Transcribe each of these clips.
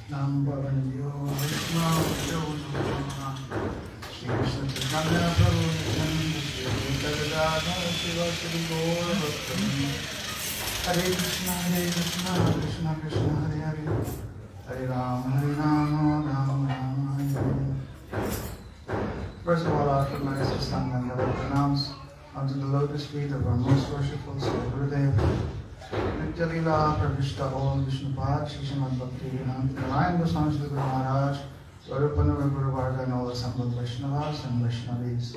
Nam Bhavanyo Vishnu Namaha Shri Krishna Chaitanya Prabhu Nityananda Shri Advaita Gadadhara Shivasari Gaura Bhaktami Hare Krishna Krishna Krishna Hare Hare Hare Rama Rama Rama Hare Hare. First of all, I offer my Sastanga pranams unto the lotus feet of our most worshipful Sri Gurudev. Nitya Leela Pravishta Om Vishnupad Shri Srimad Bhakti Vedanta Narayan Goswami Sri Guru Maharaj Swarupana Guru Varga and all assembled Vaishnavas and Vaishnavis.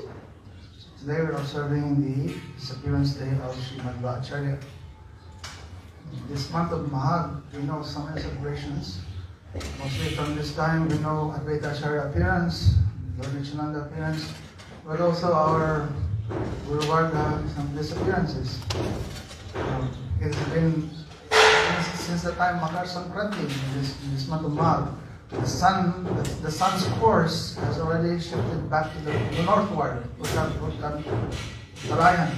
Today we are observing the disappearance day of Sri Madhavacharya. This month of Mahag, we know so many celebrations. Mostly from this time we know Advaitacharya appearance, Lord Nityananda appearance, but also our Guru Varga, some disappearances. It has been since the time Makar Sankranti, in this month of Magh. The sun's course has already shifted back to the northward, Narayan.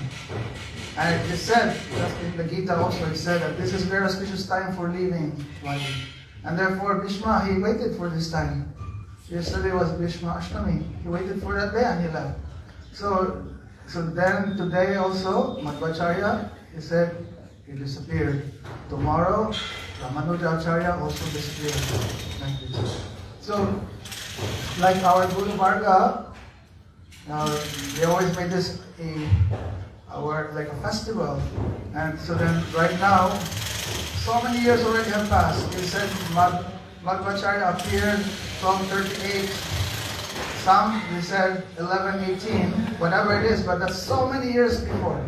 And it is said, just in the Gita also, it said that this is very auspicious time for leaving life. And therefore Bhishma, he waited for this time. Yesterday was Bhishma Ashtami. He waited for that day and he left. So then today also, Madhavacharya, he said, he disappeared. Tomorrow, Ramanujacharya also disappeared. Like this. So, like our Guru Varga, they always made this like a festival. And so then right now, so many years already have passed. They said Madhavacharya appeared from 38. Some, they said 11, 18, whatever it is, but that's so many years before.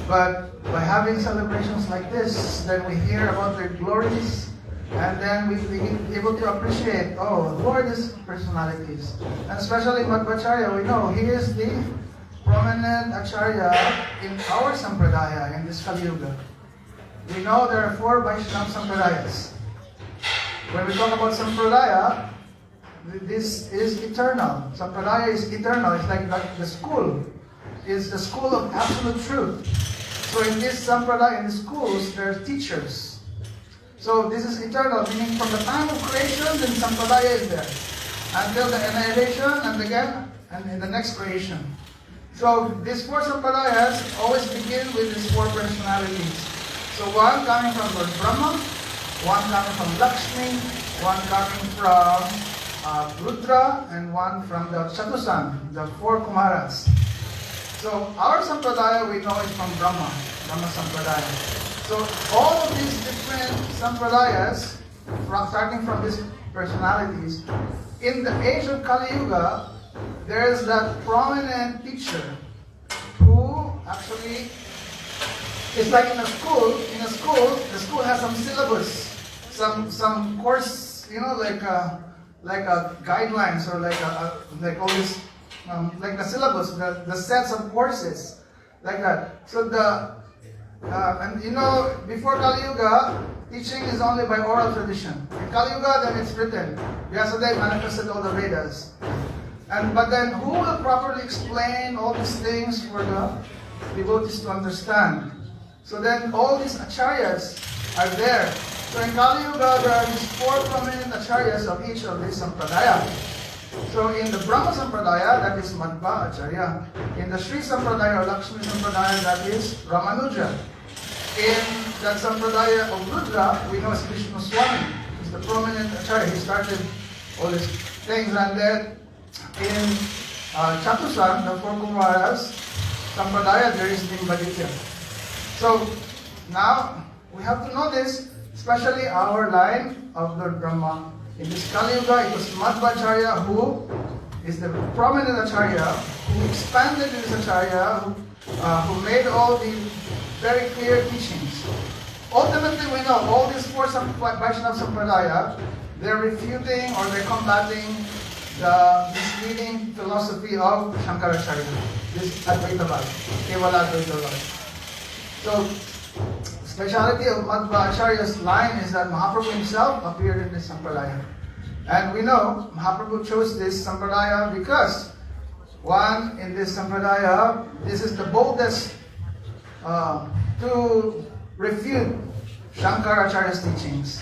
But by having celebrations like this, then we hear about their glories, and then we be able to appreciate, oh, who are these personalities? And especially Madhavacharya, we know he is the prominent Acharya in our Sampradaya, in this Kali Yuga. We know there are 4 Vaishnava Sampradayas. When we talk about Sampradaya, this is eternal. Sampradaya is eternal. It's like the school. Is the school of absolute truth. So in this Sampradaya, in the schools, there are teachers. So this is eternal, meaning from the time of creation, then Sampradaya is there. Until the annihilation, and again, and in the next creation. So these 4 Sampradayas always begin with these 4 personalities. So one coming from Lord Brahma, one coming from Lakshmi, one coming from Rudra, and one from the Chatusan, the 4 Kumaras. So our Sampradaya we know is from Brahma Sampradaya. So all of these different Sampradayas, starting from these personalities, in the age of Kali Yuga, there is that prominent teacher who actually is like in a school, the school has some syllabus, some course, like a guidelines or like all this. Like the syllabus, the sets of courses, like that. So and before Kali Yuga, teaching is only by oral tradition. In Kali Yuga, then it's written. Vyasadeva manifested all the Vedas. But then who will properly explain all these things for the devotees to understand? So then all these acharyas are there. So in Kali Yuga, there are these 4 prominent acharyas of each of these sampradaya. So in the Brahma Sampradaya, that is Madhavacharya. In the Sri Sampradaya or Lakshmi Sampradaya, that is Ramanuja. In that Sampradaya of Rudra, we know Krishna Swami. He's the prominent Acharya. He started all these things. And then in Chatusan, the 4 Kumaras Sampradaya, there is Nimbaditya. So now we have to know this, especially our line of Lord Brahma. In this Kali Yuga, it was Madhavacharya who is the prominent Acharya, who expanded this Acharya, who made all the very clear teachings. Ultimately, we know all these 4 Vaishnava Sampradaya, they're refuting or they're combating the misleading philosophy of Shankaracharya, this Advaitavad, Kevala Advaitavad. So, speciality of Madhavacharya's line is that Mahaprabhu himself appeared in this Sampradaya. And we know Mahaprabhu chose this Sampradaya because, one, in this Sampradaya, this is the boldest to refute Shankaracharya's teachings.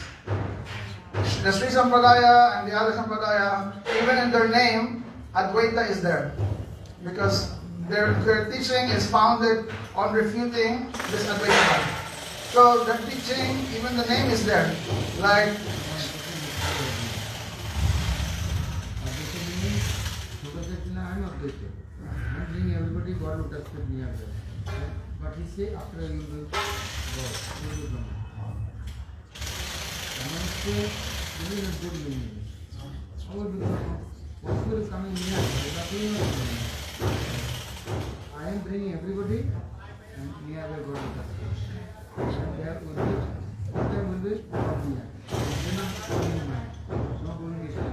the Sri Sampradaya and the other Sampradaya, even in their name, Advaita is there. Because their teaching is founded on refuting this Advaita. So their teaching, even the name is there. Like everybody God looked at me as but he say after you will God, you will come. Someone say, this is a good meaning. How will become possible is coming near, I am bringing everybody and near where God looked at me. And there will be, there will be God near. They are not going mind, not going this way,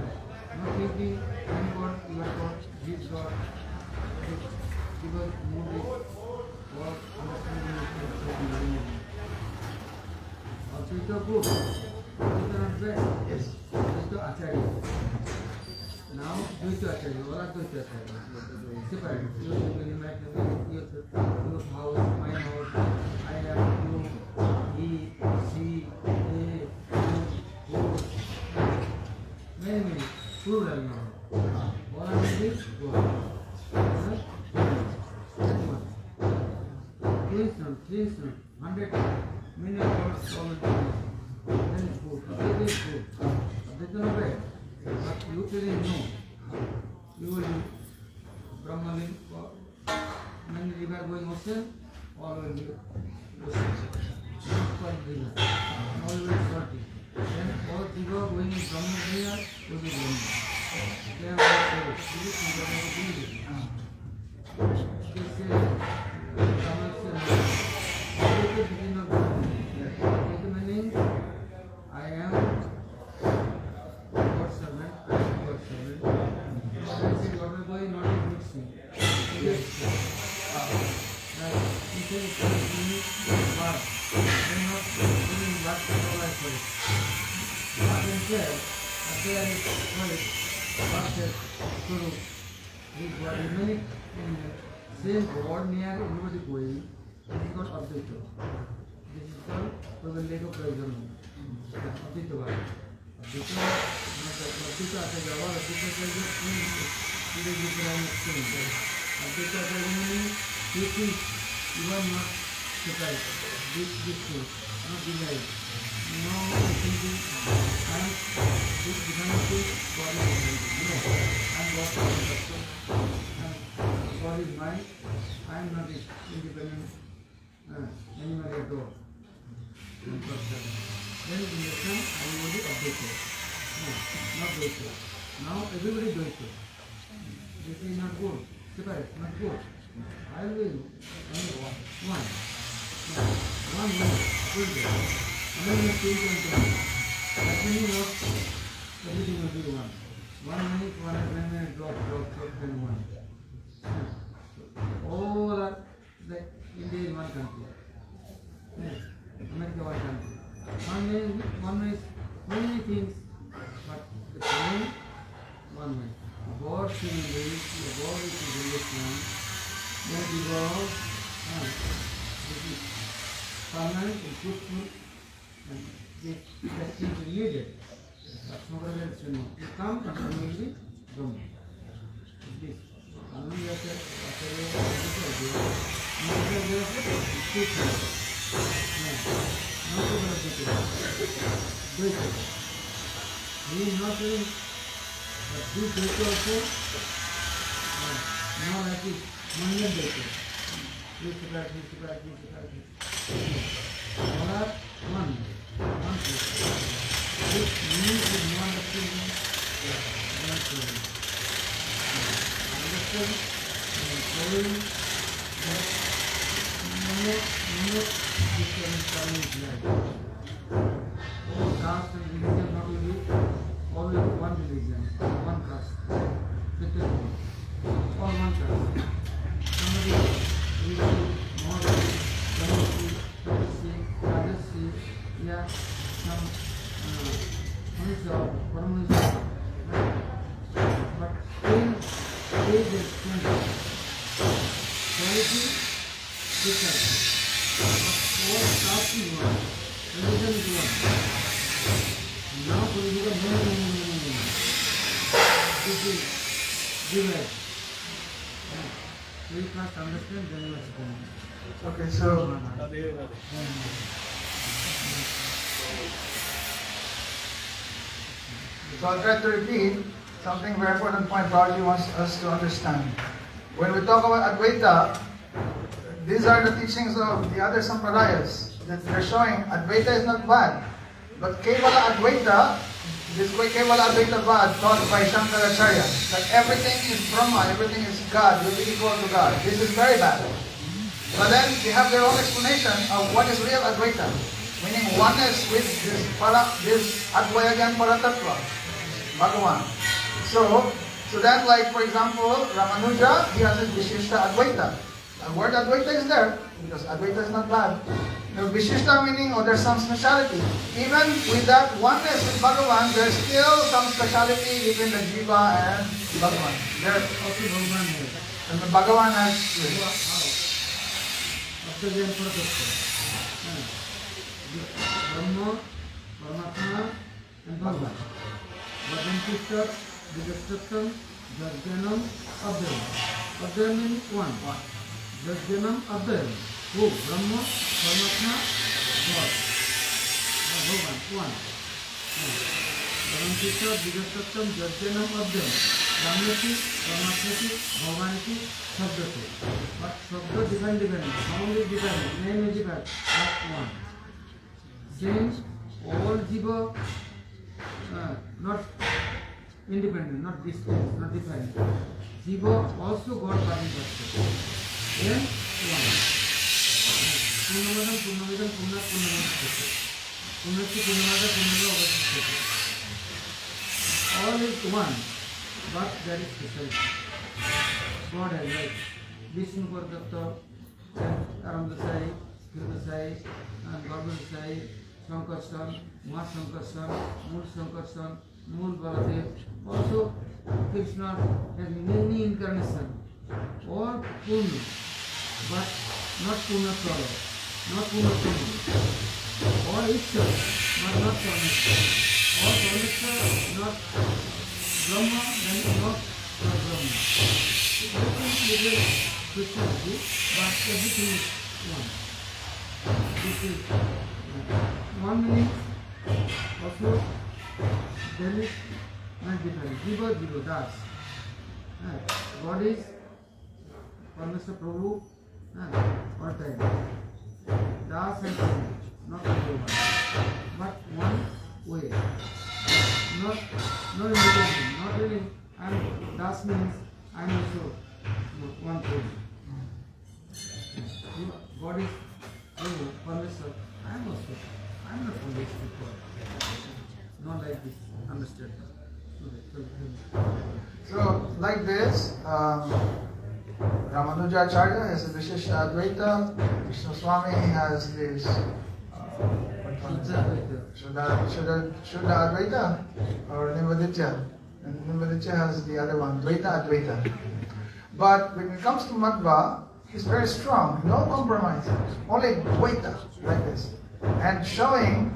not thinking, I am God, you are God, He is God. Because movie or understanding also it's a book. It's not bad. yes. It's the Acharya. Now do it to Acharya. All are do it to Acharya. Separate. You might have your house, my house, I have you, he, she, they, you, many, plural now. All are this God. Listen, 100 million words solid. Then it's good. It is good. That's not bad. But you didn't know. You will Brahmalin, when you are going ocean, all will be ocean. Not quite river. All will be salty. Then all river going in Brahmalin will be Brahma. They are all saved. This is what I believe. They say, meaning I am God's servant, I am God's servant. I said, what are going not in mixing? Yes. He said, it's not doing what? They are not doing what to provide for it. What they said, they are for it. What said, Guru, is what remaining in the same God near everybody going. This is called Advaita. This is called Pravaleka Prayojan. Advaita Vada. Advaita, Advaita as a Java, Advaita is a thing. It is different thing. Advaita is meaning two things, even not separate. This thing, not divided. No thinking, and this different thing, God is Almighty. No, I am God is God is mine. I am not independent. Animal at all. Then in the sun, I will be updated. No, not Dvaita. Now everybody Dvaita. This is not good. Separate, not good. I will only one. One will good there. Another change and change. That means not everything will be one. 1 minute, 1 minute, drop, then one. All are the India is one country. Yes. America one country. One is many things, but the same one way. God is in the God is in the one. Then the God, this is permanent and fruitful, and this is needed. That's not a you come and you will be Brahma. This. Only after he is not doing this Dvaita also, not like this Mandan Dvaita. This separate. All are one place. This means is not understanding. Understand and following that no different is life. All caste and religion not will be always one religion, one caste. All one caste. Somebody will be more Rajasi, yeah, some Manisha, but still age is different. Quality different. But all caste is one. Religion is one. Now Prabhu began, no. This is divide. We must understand, then we must understand. Okay, so I'll try to repeat something very important point Prabhuji wants us to understand. When we talk about Advaita, these are the teachings of the other Sampradayas that they're showing Advaita is not bad. But Kevala Advaita, this way Kevala Advaita Bad taught by Shankaracharya, that everything is Brahma, everything is God, will be equal to God. This is very bad. But then they have their own explanation of what is real Advaita, meaning oneness with this Advayagyan Paratattva, Bhagavan. So then, like for example, Ramanuja, he has his Vishishta Advaita. The word Advaita is there because Advaita is not bad. The Vishishta meaning, there's some speciality. Even with that oneness with Bhagavan, there's still some speciality between the Jiva and Bhagavan. There, and the Bhagavan has. Brahma, Paramatma, and Bhagavan. Bhajantistat, Vijastatam, Jajjanam, Abhyam. Abhyam means one. Jajjanam, Abhyam. Who? Brahma, Paramatma, God. Bhagavan, one. Bhajantistat, Vijastatam, Jajjanam, Abhyam. Brahmati, Paramatmati, Bhavanati, Sabdati. But Sabda different. Sound is different. Name is different. But one. Since all Jiva not independent, not distinct, not different. Jiva also got body person. Then one. Purnamadam, Purnavidam, Purnat, Purnamam. Purnati, Purnamada, Purnamada, Avasishati. All is one, but there is speciality. God has like Vishnu Paradatta, Aramdasai, Kirdasai, and Garbhadasai, Sankarshan, Mah Sankarshan, Mool Sankarshan, Mool Baladev. Also, Krishna has many incarnations, all Purna, but not Purna Sara, not Purna Purna. All Ishwar, but not Parmeshwar. All Parmeshwar, not Brahma, then not Brahma. Everything is Christianity, but everything is one. This is one meaning. Also, there is not different. Jiva, Jiva, Das. God is Parmeshwar Prabhu all time. Das and Prabhu, not Prabhu one. But one way. No independent. Not really. And Das means I am also one Prabhu. God is Prabhu, Parmeshwar. I am also. I am not only God. Not like this. Understand? So, like this, Ramanujacharya has a Vishishta Advaita, Krishna Swami has this Shuddha Advaita or Nivaditya. And Nivaditya has the other one, Dvaita Advaita. But when it comes to Madhva, he's very strong, no compromise, only Dvaita, like this. And showing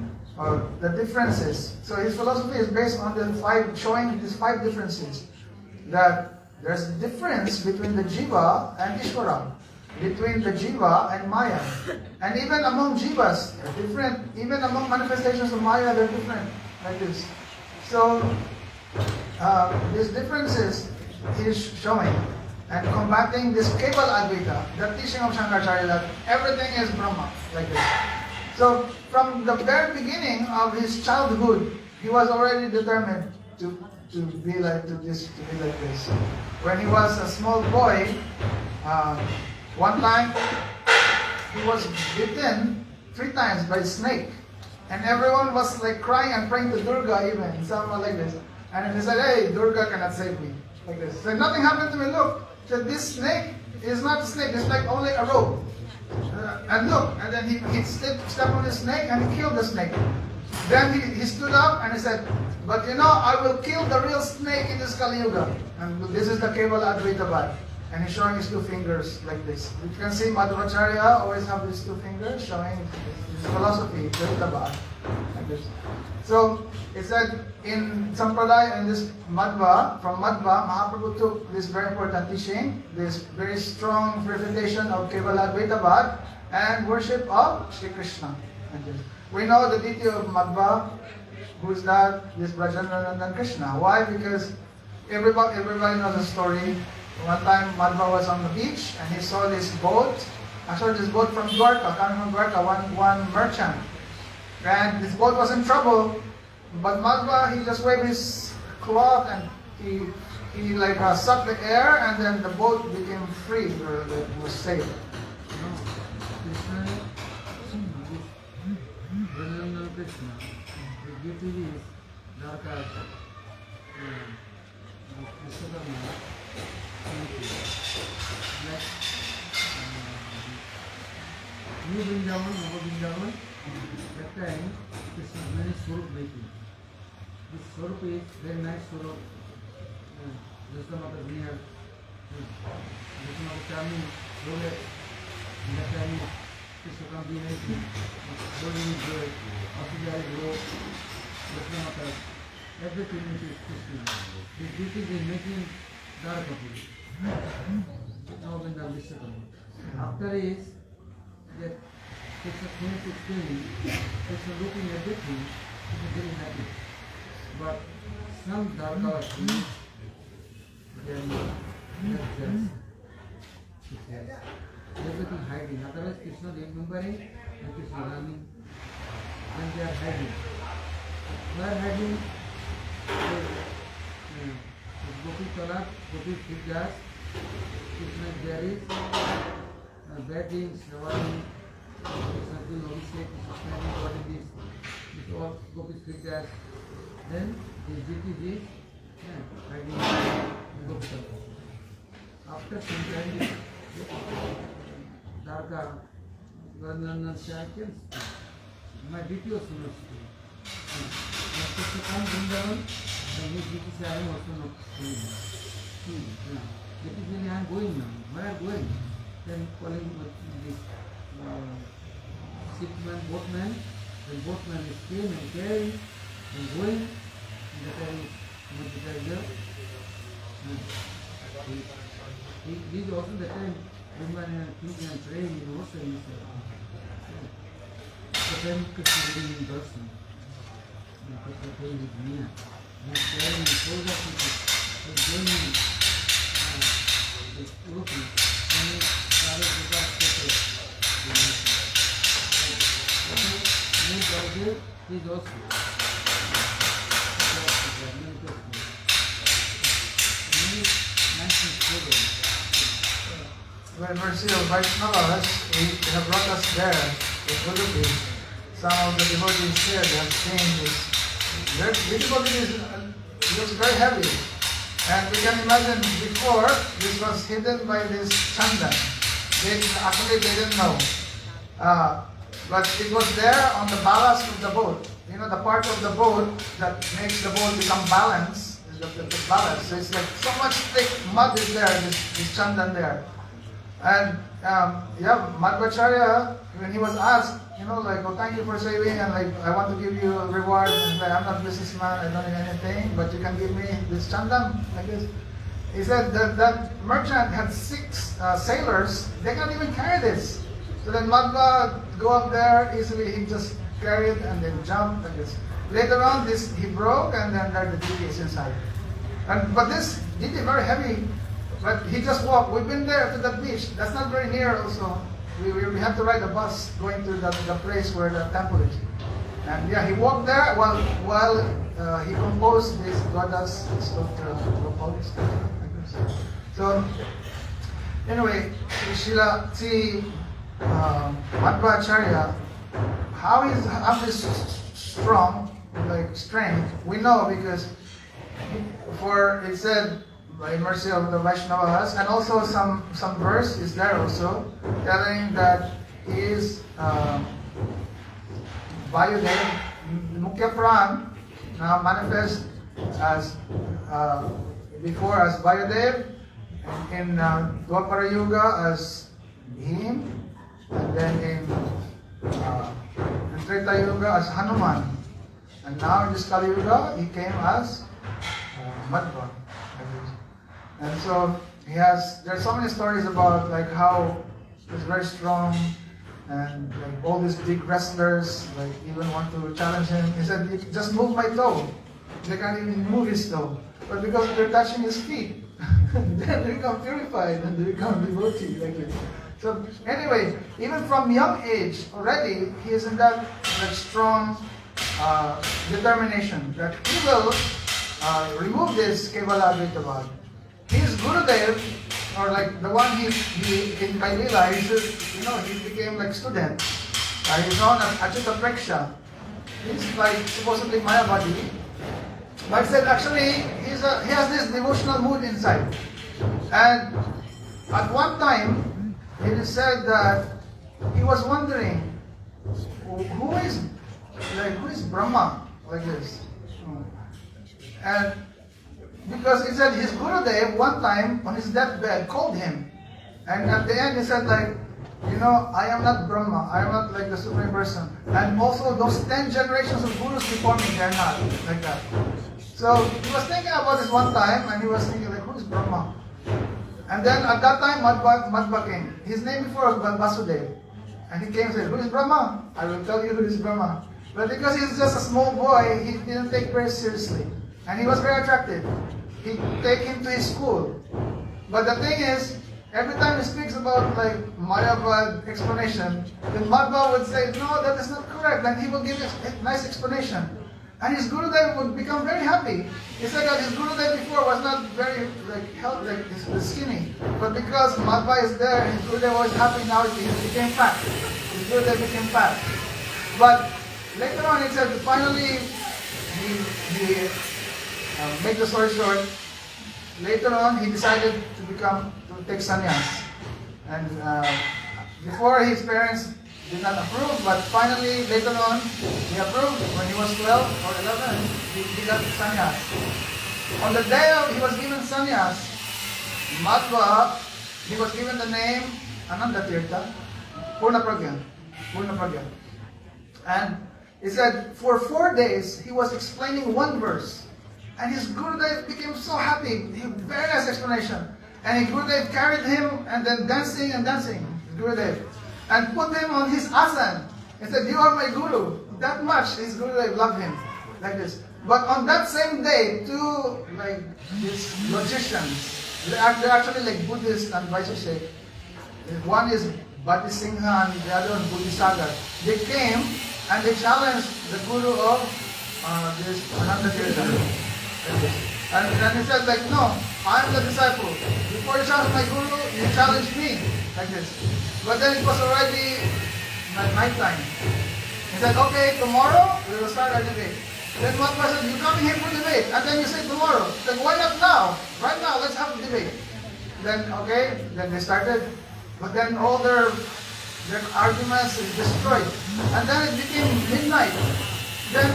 the differences. So his philosophy is based on showing these five differences. That there's a difference between the Jiva and Ishvara, between the Jiva and Maya. And even among Jivas, they're different. Even among manifestations of Maya, they're different, like this. So these differences he's showing and combating this Keval Advaita, the teaching of Shankaracharya that everything is Brahma, like this. So from the very beginning of his childhood, he was already determined to be like this. When he was a small boy, one time he was bitten 3 times by a snake, and everyone was like crying and praying to Durga even, someone like this. And he said, "Hey, Durga cannot save me," like this. So nothing happened to me. Look, so this snake is not a snake; it's like only a rope. And look, and then he stepped on the snake and he killed the snake. Then he stood up and he said, "But you know, I will kill the real snake in this Kali Yuga." And this is the Kevala Advaita Bad. And he's showing his 2 fingers like this. You can see Madhavacharya always have these 2 fingers showing his philosophy, Advaita Bad, like this. So it said in Sampradaya, in this Madhva, from Madhva, Mahaprabhu took this very important teaching, this very strong refutation of Kevala Advaitavad and worship of Sri Krishna. We know the deity of Madhva. Who is that? This Brajanandan Krishna. Why? Because everybody knows the story. One time Madhva was on the beach and he saw this boat. Actually, this boat from Dwarka, coming from Dwarka, one merchant. And this boat was in trouble. But Madhva, he just waved his cloth and he like sucked the air, and then the boat became free, or it was safe. Krishna, the beauty is Dwarka, New Vrindavan, Nava Vrindavan, that time Krishna many Swarup making. This Swarup is very nice Swarup. Jastamata Vinaya, Jastamata Chami, Rolex, that time Krishna can be making, holding his joy, Asujari Rope, Jastamata, everything is Krishna. His duty is making Dwarka Puri. Now when the Vishakam. After is that Krishna finished explaining, Krishna looking at everything, he is very happy. But some Dwarka they are not just everything hiding. Otherwise Krishna remembering and Krishna running, and they are hiding. Where hiding? Gopi Talak, Gopi Fiddas, Krishna there is batting, Shravani, Sadhu, Abhishek, Krishna, what is this? This all Gopi Fiddas. Then his duty is hiding in Gopi Talak. After some time, Dwarka, Varnana Shakyans, my duty was not to. After to come Vrindavan, and his duty is I am also not doing. That is when I am going now. Where I am going? Then calling this shipman, boatman. The boatman is came and carrying and going. And that I Madhavacharya. He is also the time when I am thinking and praying in also in this. The time Krishna reading in person. And Krishna praying with me. He is carrying the souls of people. He is going this Urupi. And he is carrying the God separate. He is also. When mercy of Vaishnavas, they have brought us there, in Udupi. Some of the devotees here, they have seen this. The devotee looks very heavy. And we can imagine before, this was hidden by this chandan. Actually, they didn't know. But it was there on the ballast of the boat. You know, the part of the boat that makes the boat become balanced is the ballast. So it's like so much thick mud is there, this chandan there. And Madhavacharya, when he was asked, like, oh, thank you for saving, and like, I want to give you a reward, and like, I'm not a businessman, I don't need anything, but you can give me this chandan, like this. He said that merchant had 6 sailors, they can't even carry this. So then Madhva go up there, easily he just carried and then jumped like this. Later on, he broke, and then the deity is inside. But this deity is very heavy. But he just walked. We've been there to the beach. That's not very near also. We have to ride a bus going to the place where the temple is. And yeah, he walked there while he composed this goddess sculpture. So anyway, Madhavacharya, how is strong, like strength? We know because it said by mercy of the Vaishnavas, and also some verse is there also telling that he is Vayudev, Mukhya Pran, now manifest as before as Vayudev, in Dwapara Yuga as him, and then in Treta Yuga as Hanuman. And now in this Kali Yuga, he came as Madhva. And so there are so many stories about like how he's very strong, and like all these big wrestlers like even want to challenge him. He said, just move my toe. They can't even move his toe. But because they're touching his feet, then they become purified and they become devotee. Like this. So anyway, even from young age already, he is in that strong determination that he will remove this Kevala Advaitavad. His Gurudev, or like the one he in Kailila, he became like student. He's known as Achyuta Preksha. He's like supposedly Mayavadi. But said actually he has this devotional mood inside. And at one time, it is said that he was wondering, who is Brahma like this? And because he said his Gurudev one time on his deathbed called him. And at the end he said like, I am not Brahma, I am not like the Supreme Person. And also those 10 generations of Gurus before me, they are not like that. So he was thinking about this one time and he was thinking like, who is Brahma? And then at that time Madhva came. His name before was Vasudev. And he came and said, who is Brahma? I will tell you who is Brahma. But because he's just a small boy, he didn't take very seriously. And he was very attractive. He'd take him to his school. But the thing is, every time he speaks about like Mayavad explanation, then Madhva would say, no, that is not correct. Then he will give a nice explanation. And his Gurudev would become very happy. He said that his Gurudev before was not very healthy, skinny. But because Madhva is there, his Gurudev was happy now, he became fat. His Gurudev became fat. But later on, it said finally he make the story short, later on he decided to take sannyas. And before his parents did not approve, but finally later on he approved. When he was 12 or 11, he got sannyas. On the day he was given sannyas, Madhva, he was given the name Ananda Tirtha, Purna Pragya. And he said for 4 days he was explaining one verse. And his Gurudev became so happy. Very nice explanation. And his Gurudev carried him and then dancing, his Gurudev, and put him on his asan. He said, you are my Guru. That much his Gurudev loved him. Like this. But on that same day, two these logicians, they're actually like Buddhist and Vaisheshik. One is Bhatisingha and the other one Buddhisagar. They came and they challenged the Guru of this Ananda Giridhari. And he said like, no, I am the disciple. Before you challenge my Guru, you challenge me. Like this. But then it was already night time. He said, okay, tomorrow we will start our debate. Then one person, you coming here for debate, and then you say tomorrow. Then why not now? Right now, let's have a debate. Then okay, then they started. But then all their arguments is destroyed. And then it became midnight. Then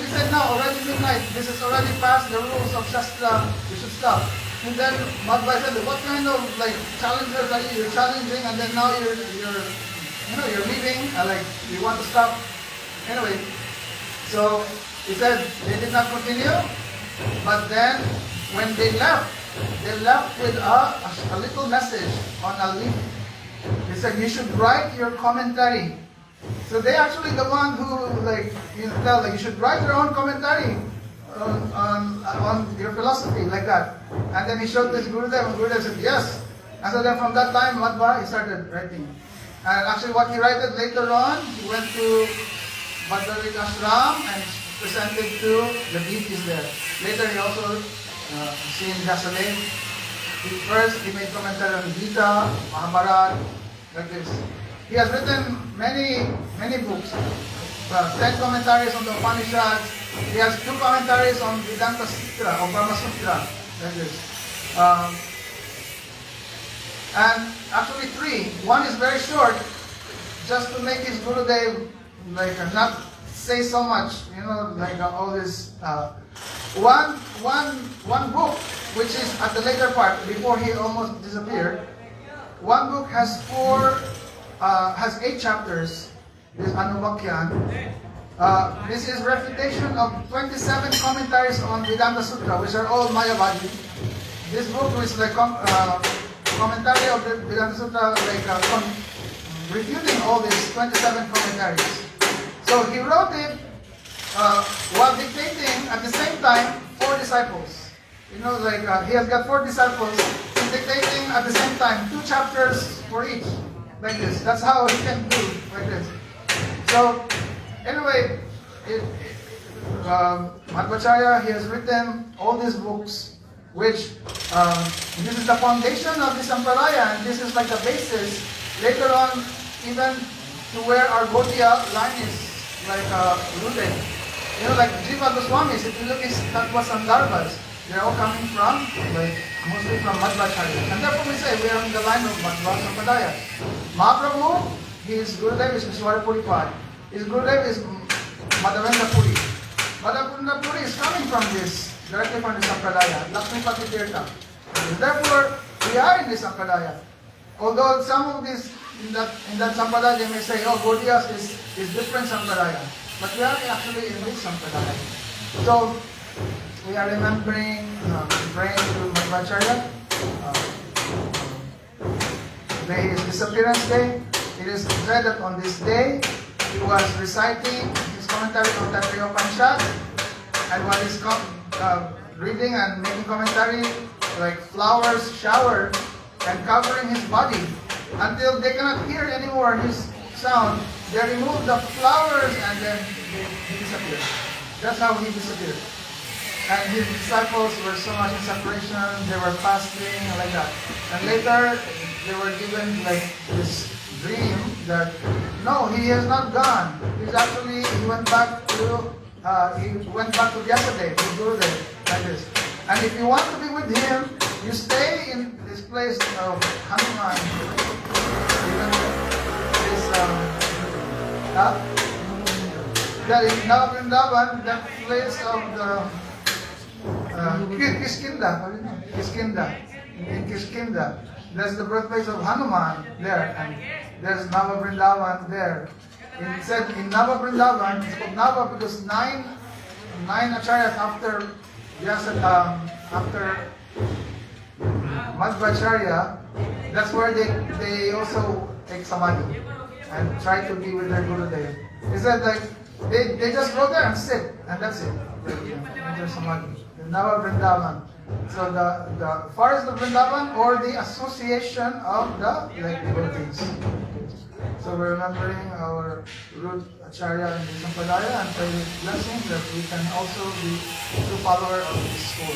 he said, now already midnight, this is already past the rules of Shastra, you should stop. And then Madhva said, what kind of challengers are you? You're challenging and then now you're leaving, you want to stop. Anyway, so he said they did not continue, but then when they left with a little message on a leaf. He said, you should write your commentary. So they actually the one who tell you should write your own commentary on your philosophy like that. And then he showed this Gurudev and Gurudev said yes. And so then from that time Madhva he started writing. And actually what he wrote later on, he went to Madhavacharya ashram and presented to the deities there. Later he also seen Jasalem. First he made commentary on Gita, Mahabharata, like this. He has written many books. 10 commentaries on the Upanishads. He has 2 commentaries on Vedanta Sutra or Brahma Sutra, like this. And actually 3. One is very short, just to make his Gurudev not say so much, all this. One book, which is at the later part, before he almost disappeared. One book has 8 chapters. This Anuvakyan. This is refutation of 27 commentaries on Vedanta Sutra, which are all Mayavadi. This book is like commentary of the Vedanta Sutra, like refuting all these 27 commentaries. So he wrote it while dictating at the same time 4 disciples. You know, like he has got 4 disciples. He's dictating at the same time 2 chapters for each, like this. That's how he can do like this. So anyway, Madhavacharya, he has written all these books, which this is the foundation of the Sampradaya, and this is like the basis later on, even to where our Gaudiya line is like rooted. You know, like Jiva Goswamis, if you look at Tattva Sandarbhas, they're all coming from, like, mostly from Madhavacharya. And therefore we say we are in the line of Madhva Sampradaya. Mahaprabhu, his Gurudev is Vishwara Puripad. His Gurudev is Madhavendra Puri. Madhavendra Puri is coming from this, directly from the Sampradaya, Lakshmipati Tirtha. Therefore, we are in this Sampradaya. Although some of these, in that Sampradaya, they may say, oh, Gaudiyas is different Sampradaya. But we are actually in this Sampradaya. So, we are remembering, praying to Madhavacharya. Today is disappearance day. It is said that on this day, he was reciting his commentary on Taittiriya Upanishad, and while he's reading and making commentary, like flowers showered and covering his body until they cannot hear anymore his sound. They remove the flowers and then he disappeared. That's how he disappeared. And his disciples were so much in separation, they were fasting and like that. And later they were given like this dream that no, he has not gone. He went back to Vyasadeva, to Gurudev, like this. And if you want to be with him, you stay in this place of Hanuman. Even this that in Vrindavan, that place of the Kiskinda, what do you know? Kiskinda. In Kiskinda. That's the birthplace of Hanuman there, and there's Nava Vrindavan there. It said in Nava Vrindavan, it's called Nava because nine acharyas after Madhavacharya, that's where they also take samadhi and try to be with their Gurudev. It said like they just go there and sit, and that's it. Their samadhi. Nava Vrindavan. So the forest of Vrindavan or the association of the devotees. So we're remembering our root Acharya in the Sampradaya and pray with blessings that we can also be true follower of this school.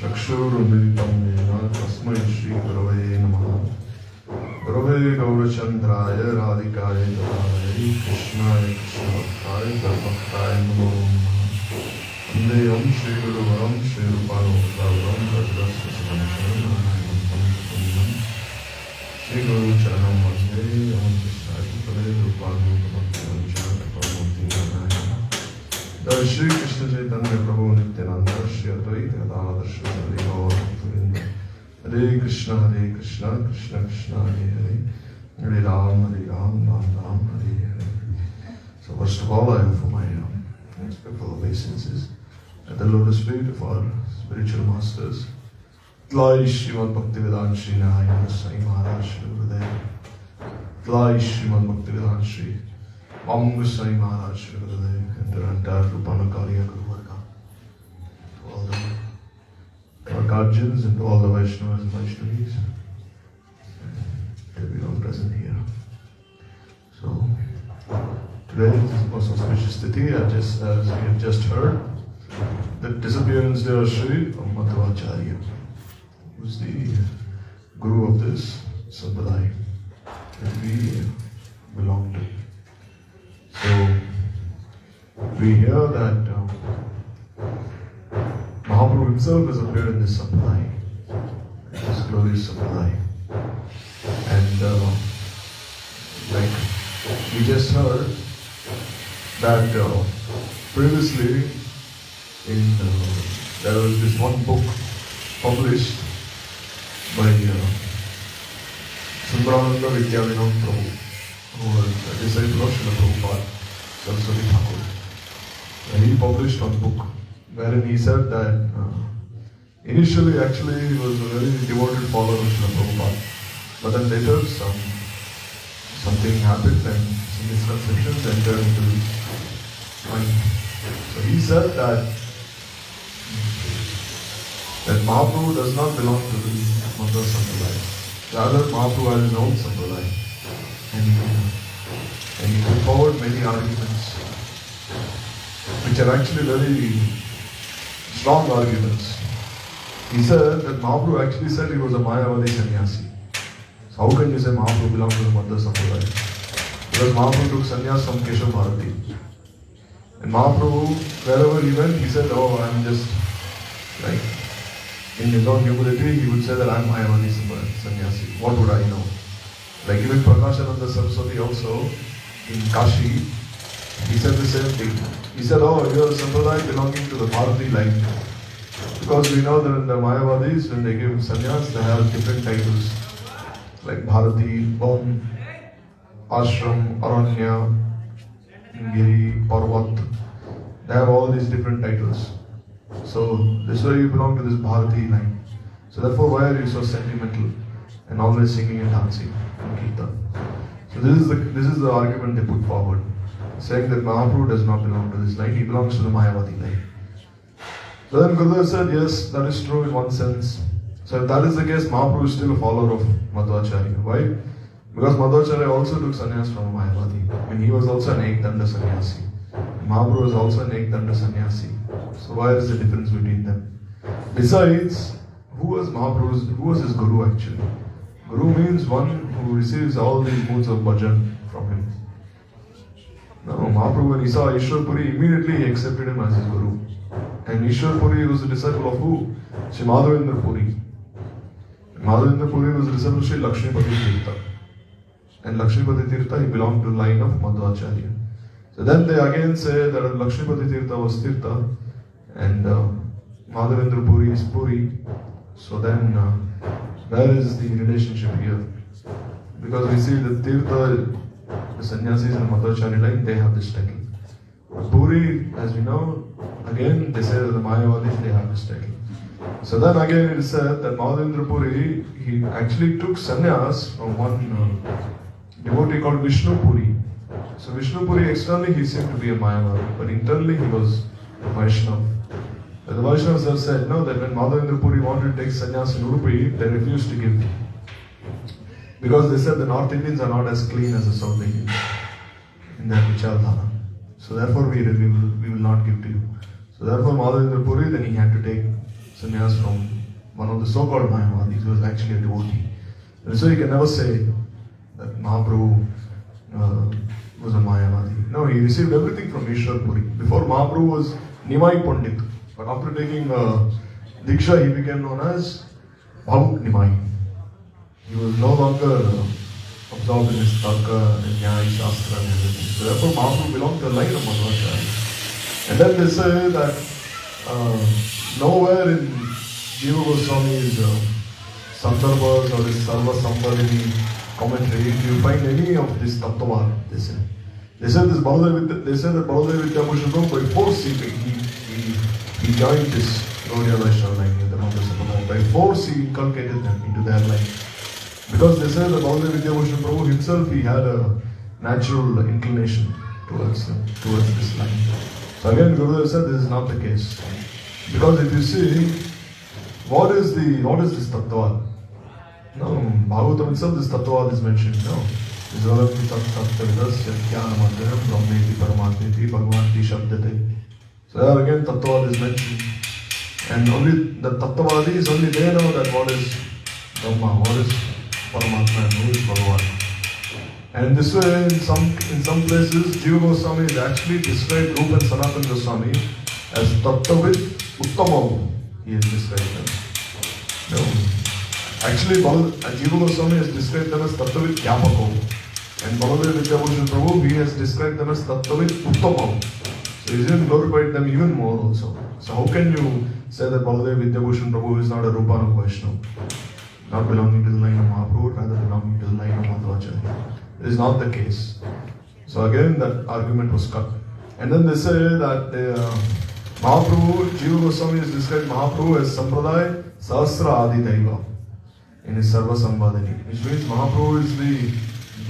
चक्षुरुन्मिलितं तस्मै श्रीगुरवे नमः। गुरवे गौरचन्द्राय राधिकाय तदालये कृष्णाय कृष्णभक्ताय तद्भक्ताय नमो नमः। वन्देऽहं श्रीगुरुवरं श्रीरूपानुगतवरं तद्रस्य नारायणं पंचपुण्यं श्रीगुरुचरणं वन्दे अहं कृष्णाय कृपणे रूपानुगतवरं जगत्परमूर्ति नारायण। जय श्री कृष्ण चैतन्य प्रभु नित्यानंद श्री अद्वैत गदाधर श्री गौरभक्तवृंद। हरे कृष्ण कृष्ण कृष्ण हरे हरे, हरे Ram Ram Ram Hare Hare. So first of all, I offer my respectful obeisances at the lotus feet of our spiritual masters. Jai Srimad Bhaktivedanta Shri Narayana Sai Maharaj Shri Gurudev. Jai Srimad Bhaktivedanta Shri Vamga Sai Maharaj Shri Gurudev. And the entire brahmacari Guru Varga. To all the Vargajans and to all the Vaishnavas and Vaishnavis. And everyone present here. So, today is the most auspicious tithi, as we have just heard, the disappearance day of Sri Madhavacharya, who is the Guru of this Sampradaya that we belong to. So, we hear that Mahaprabhu himself has appeared in this Sampradaya, this glorious Sampradaya. And like we just heard, that previously there was this one book published by Sundarananda Vidyavinod Prabhu, who was a disciple of Srila Prabhupada, Saraswati Thakur. And he published one book wherein he said that initially actually he was a very devoted follower of Srila Prabhupada, but then later something happened and some misconceptions entered into his mind. So he said that Mahaprabhu does not belong to the Madhva Sampradaya. Rather, Mahaprabhu has his own Sampradaya. And he put forward many arguments, which are actually very strong arguments. He said that Mahaprabhu actually said he was a Mayavadi sannyasi. So how can you say Mahaprabhu belongs to the Madhva Sampradaya? Because Mahaprabhu took sannyas from Keshav Bharati. And Mahaprabhu, wherever he went, he said, oh, I'm just like, in his own humility, he would say that I'm Mayavadi sannyasi. What would I know? Like even Prakashananda Saraswati also, in Kashi, he said the same thing. He said, oh, you are a Sampradaya belonging to the Bharati line. Because we know that in the Mayavadis, when they give sannyas, they have different titles. Like Bharati, Om, Ashram, Aranya, Giri, Parvat. They have all these different titles. So this way you belong to this Bharati line. So therefore, why are you so sentimental and always singing and dancing in Kirtan? So this is the argument they put forward, saying that Mahaprabhu does not belong to this line, he belongs to the Mayavadi line. So then Gurudev said, yes, that is true in one sense. So if that is the case, Mahaprabhu is still a follower of Madhavacharya. Why? Because Madhavacharya also took sannyas from Mayavadi. And he was also an Ekdanda sannyasi. Mahaprabhu was also an Ekdanda sannyasi. So why is the difference between them? Besides, who was his Guru actually? Guru means one who receives all these moods of bhajan from him. No, Mahaprabhu, when he saw Ishwar Puri, immediately he accepted him as his Guru. And Ishwar Puri was a disciple of who? Sri Madhavendra Puri. Madhavendra Puri was a disciple of Sri Lakshmipati Tirtha. And Lakshmipati Tirtha, he belonged to the line of Madhavacharya. So then they again say that Lakshmipati Tirtha was Tirtha and Madhavendra Puri is Puri. So then where is the relationship here? Because we see that Tirtha, the sannyasis in the Madhavacharya line, they have this title. Puri, as we know, again they say that the Mayavadis, they have this title. So then again it is said that Madhavendra Puri, he actually took sannyas from one devotee called Vishnu Puri. So Vishnu Puri, externally he seemed to be a Mayavadi, but internally he was a Vaishnava. The Vaishnavas have said, no, that when Madhavendra Puri wanted to take sannyas in Udupi, they refused to give. Because they said the North Indians are not as clean as the South Indians in their Vichardhana. So therefore we will not give to you. So therefore Madhavendra Puri, then he had to take sannyas from one of the so-called Mayavadis who was actually a devotee. And so you can never say that Mahaprabhu was a Mayavadi. No, he received everything from Ishwar Puri. Before Mahaprabhu was Nimai Pandit. But after taking Diksha, he became known as Bhavuk Nimai. He was no longer absorbed in his Tarka and Nyaya, Shastra and everything. So therefore Mahaprabhu belonged to the line of Madhavacharya. And then they say that nowhere in Jiva Goswami's Sandarbhas or his Sarva Sambhavini commentary do you find any of this Tattva, they say. They said that Baladev Vidyabhushan Prabhu by force he joined this Gaudiya Vaishnava line with the Madhva Sampradaya. By force he inculcated them into their line. Because they say that Baladev Vidyabhushan Prabhu himself, he had a natural inclination towards this line. So again Gurudev said this is not the case. Because if you see, what is this Tattva? No, Bhagavatam itself, this Tattva is mentioned. No. So there again Tattva is mentioned. And only the Tattavadis, only they know that what is Brahma, what is Paramatma, and who is Bhagavan. And in this way, in some places, Jiva Goswami is actually described Rupa and Sanatana Goswami as Tattavit Uttamam. He has described them. No. Actually, Jiva Goswami has described them as Tattavit Gyapako. And Baladev Vidyabhushan Prabhu, he has described them as Tattavit Uttamam. So he's even glorified them even more also. So how can you say that Baladev Vidyabhushan Prabhu is not a Rupanuk Vaishnava? Not belonging to the line of Mahaprabhu, rather belonging to the line of Madhavacharya. It is not the case. So again that argument was cut. And then they say that Mahaprabhu, Jiva Goswami has described Mahaprabhu as Sampradaya Sahasra Adi Daiva in his Sarva Sambhadani, which means Mahaprabhu is the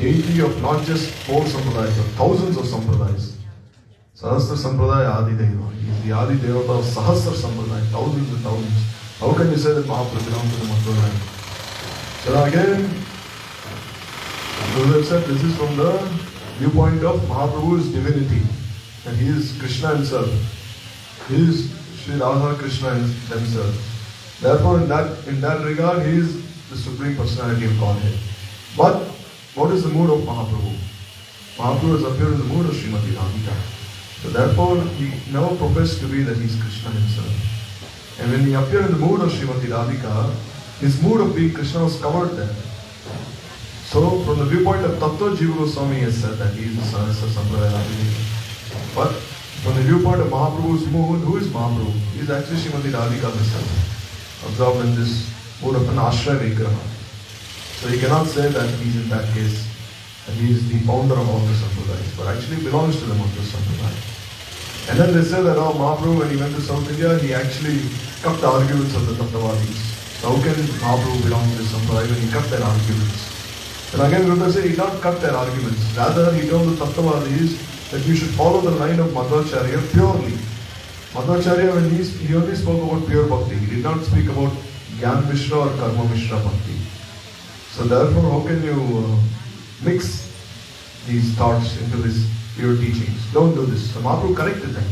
deity of not just 4 Sampradayas, but thousands of Sampradayas. Sahasra Sampradaya Adi Daiva. He is the Adi Devata of Sahasra Sampradaya, thousands and thousands. How can you say that Mahaprabhu belongs to the Madhva line? So again, Gurudev said this is from the viewpoint of Mahaprabhu's divinity. And he is Krishna himself. He is Sri Radha Krishna himself. Therefore, in that regard, he is the Supreme Personality of Godhead. But what is the mood of Mahaprabhu? Mahaprabhu has appeared in the mood of Srimati Radhika. So therefore, he never professed to be that he is Krishna himself. And when he appeared in the mood of Srimati Radhika, his mood of being Krishna was covered there. So, from the viewpoint of Tattva, Jiva Goswami has said that he is the Sahasra Sampradaya Radhika. But from the viewpoint of Mahaprabhu's mood, who is Mahaprabhu? He is actually Srimati Radhika herself, absorbed in this mood of an Ashraya Vigraha. So he cannot say that he is in that case, that he is the founder of all the Sampradayas, but actually belongs to the Madhva Sampradaya. And then they say that Mahaprabhu, when he went to South India, he actually cut the arguments of the Tattavadis. So how can Mahaprabhu belong to this Sampradaya when he cut their arguments? And again, Gurudev said he did not cut their arguments. Rather, he told the Tattavadis that you should follow the line of Madhavacharya purely. Madhavacharya, when he only spoke about pure bhakti, he did not speak about Gyan Mishra or Karma Mishra bhakti. So therefore, how can you mix these thoughts into these pure teachings? Don't do this. So Mahaprabhu corrected them.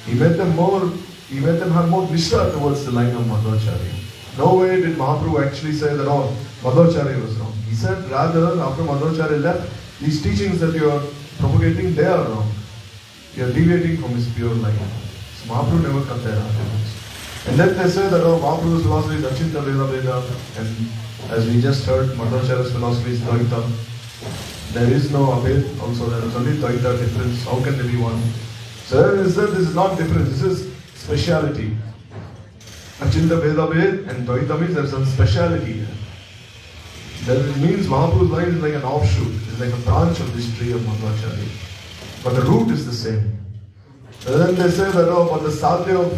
He made them have more Mishra towards the line of Madhavacharya. No way did Mahaprabhu actually say that Madhavacharya was wrong. He said rather, after Madhavacharya left, these teachings that you are propagating, they are wrong. You are deviating from his pure line. So Mahaprabhu never cut their arguments. And then they say that Mahaprabhu's philosophy is Achinta Veda Veda, and as we just heard, Madhavacharya's philosophy is Dvaita. There is no Abhed, also there is only Dvaita difference. How can there be one? So he said this is not difference, this is speciality. Achinta Veda Ved and Dvaita means there is some speciality here. That means Mahaprabhu's line is like an offshoot, it's like a branch of this tree of Madhavacharya. But the root is the same. And then they say that, but the sadhya of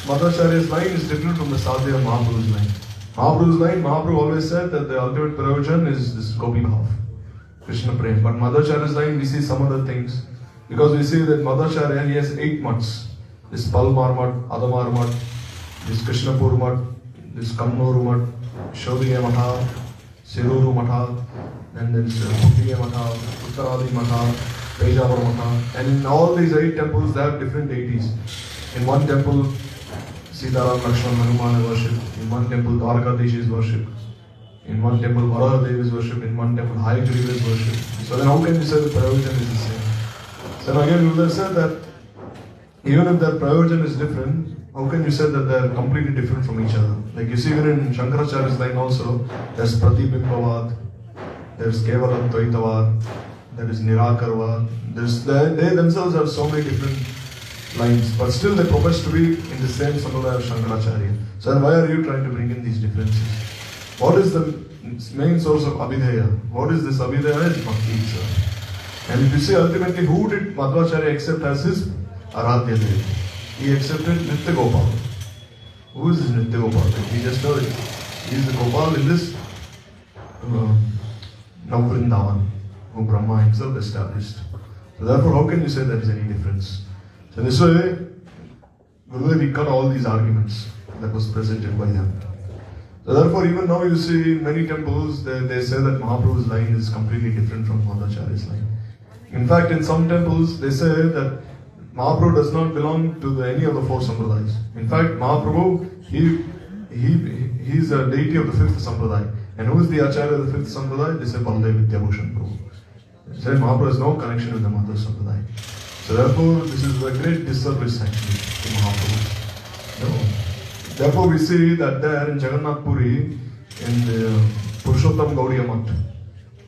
Madhavacharya's line is different from the sadhya of Mahaprabhu's line. Mahaprabhu's line, Mahaprabhu always said that the ultimate prayojan is this Gopi Bhav, Krishna Prem. But Madhavacharya's line, we see some other things. Because we see that Madhavacharya, he has 8 mutts. This Palmar Mutt, Adamar Mutt, this Krishnapur Mutt, this Kamnoru Mutt, Shodhiya Matha, Siruru Matha, and then Puttiya Matha, Uttaradi Matha, Pejavara Matha. And in all these 8 temples, they have different deities. In one temple, Sitaram, Lakshman, Hanuman is worshipped. In one temple, Dwarkadish is worshipped. In one temple, Varahadev is worshipped. In one temple, Hayagriva is worshipped. So then how can you say the prayojan is the same? So again, Gurudev said that even if their prayojan is different, how can you say that they are completely different from each other? Like you see even in Shankaracharya's line also, there's Pratibimbavad, there's Kevalam Dvaitavad, there is Nirakarvad. They themselves have so many different lines, but still they profess to be in the same sampradaya of Shankaracharya. So then why are you trying to bring in these differences? What is the main source of Abhidheya? What is this Abhidheya? It's Bhakti itself. And if you see ultimately who did Madhavacharya accept as his Aradhya Dev? He accepted Nitya Gopal. Who is this Nitya Gopal? He just heard it. He is the Gopal in this Navrindavan, who Brahma himself established. So therefore, how can you say there is any difference? So this way, Gurudev cut all these arguments that was presented by them. So therefore, even now you see in many temples, they say that Mahaprabhu's line is completely different from Madhavacharya's line. In fact, in some temples, they say that Mahaprabhu does not belong to any of the 4 sampradayas. In fact, Mahaprabhu, he is a deity of the 5th sampradaya. And who is the Acharya of the 5th sampradaya? They say Baladev Vidyabhushan Prabhu. They say Mahaprabhu has no connection with the Madhva sampradaya. So therefore, this is a great disservice actually to Mahaprabhu. No. Therefore, we see that there in Jagannath Puri, in the Purushottam Gaudiya Mutt,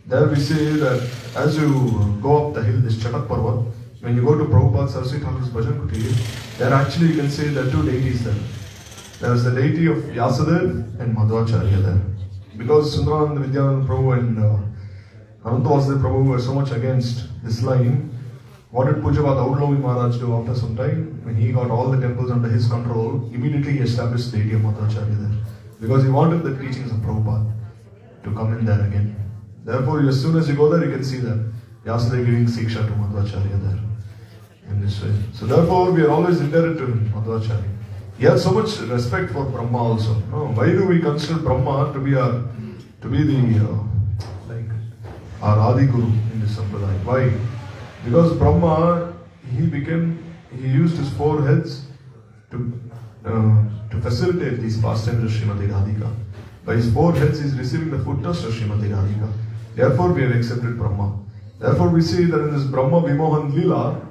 There we see that as you go up the hill, this Chatak Parvat, when you go to Prabhupada Saraswati Thakur's Bhajan Kutir, there actually you can see there are two deities there. There is the deity of Vyasadev and Madhavacharya there. Because Sundarananda Vidyananda Prabhu and Ananta Vasudev Prabhu were so much against this line, what did Pujabhat Giri Maharadj do after some time? When he got all the temples under his control, immediately he established the deity of Madhavacharya there. Because he wanted the teachings of Prabhupada to come in there again. Therefore, as soon as you go there, you can see that Vyasadeva giving Siksha to Madhavacharya there. In this way. So therefore, we are always indebted to him, Madhavacharya. He had so much respect for Brahma also. No, why do we consider Brahma to be our Adi Guru in this Sampradaya? Why? Because Brahma, he used his four heads to facilitate these pastimes of Srimati Radhika. By his four heads, he is receiving the footsteps of Srimati Radhika. Therefore, we have accepted Brahma. Therefore, we see that in this Brahma Vimohan Leela,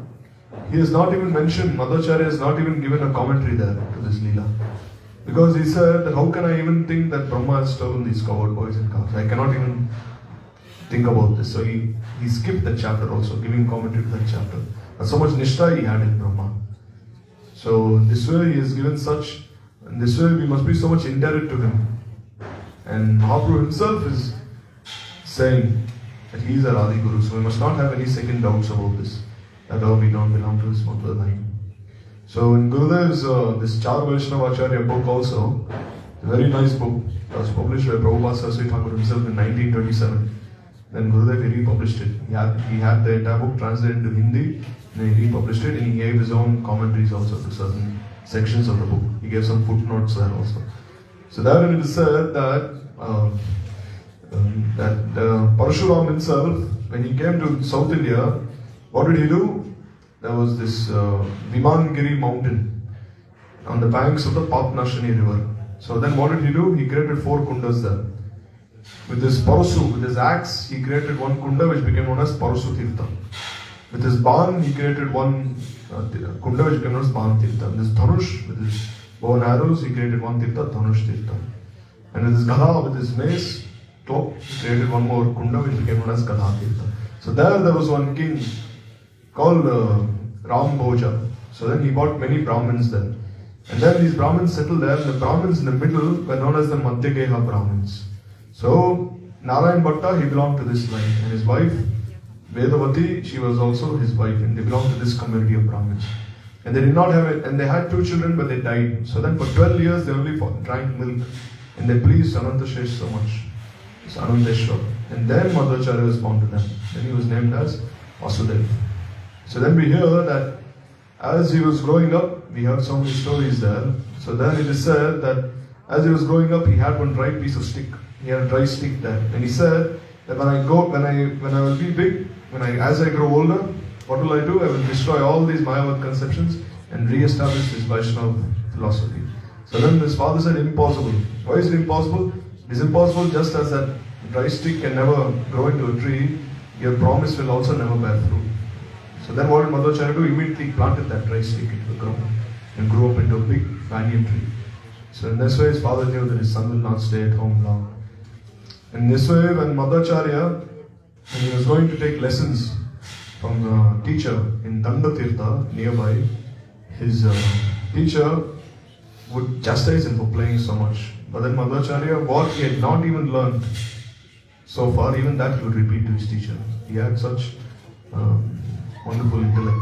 he has not even mentioned, Madhavacharya has not even given a commentary there to this Leela. Because he said, how can I even think that Brahma has stolen these cowherd boys and calves? I cannot even think about this. So he skipped that chapter also, giving commentary to that chapter. And so much Nishtha he had in Brahma. So this way he has given such, and this way we must be so much indebted to him. And Mahaprabhu himself is saying that he is our Adi Guru. So we must not have any second doubts about this. That we don't belong to this Mantha line. So in Gurudev's this Char Vaishnavacharya book also, a very nice book, it was published by Prabhupada Saraswati Thakur himself in 1927. Then Gurudev republished it. He had the entire book translated into Hindi, and he republished it, and he gave his own commentaries also to certain sections of the book. He gave some footnotes there also. So therein it is said that Parshuram himself, when he came to South India, what did he do? There was this Vimangiri mountain on the banks of the Papnashini river. So then what did he do? He created 4 kundas there. With his Parasu, with his axe, he created one kunda which became known as Parasu Tirtha. With his Ban, he created one kunda which became known as Ban Tirtha. With his Dhanush, with his bow and arrows, he created one Tirtha, Dhanush Tirtha. And with his Gadha, with his mace, club, he created one more kunda which became known as Gadha Tirtha. So there was one king called Ram Bhoja. So then he bought many Brahmins there. And then these Brahmins settled there, and the Brahmins in the middle were known as the Madhyageha Brahmins. So Narayan Bhatta, he belonged to this line, and his wife Vedavati, she was also his wife, and they belonged to this community of Brahmins. And they did not have it, and they had 2 children, but they died. So then for 12 years they only drank milk, and they pleased Anantashesh so much. It's Ananteshwar. And then Madhavacharya was born to them. Then he was named as Vasudev. So then we hear that as he was growing up, we have so many stories there. So then it is said that as he was growing up, he had one dry piece of stick. He had a dry stick there. And he said that when I will be big, as I grow older, what will I do? I will destroy all these Mayavad conceptions and re-establish this Vaishnava philosophy. So then his father said, impossible. Why is it impossible? It is impossible just as that dry stick can never grow into a tree, your promise will also never bear fruit. So then what did Madhavacharya do? Immediately planted that dry stick into the ground and grew up into a big banyan tree. So in this way his father knew that his son will not stay at home long. In this way, when Madhavacharya, when he was going to take lessons from a teacher in Dandatirtha nearby, his teacher would chastise him for playing so much. But then Madhavacharya, what he had not even learned so far, even that he would repeat to his teacher. He had such wonderful intellect.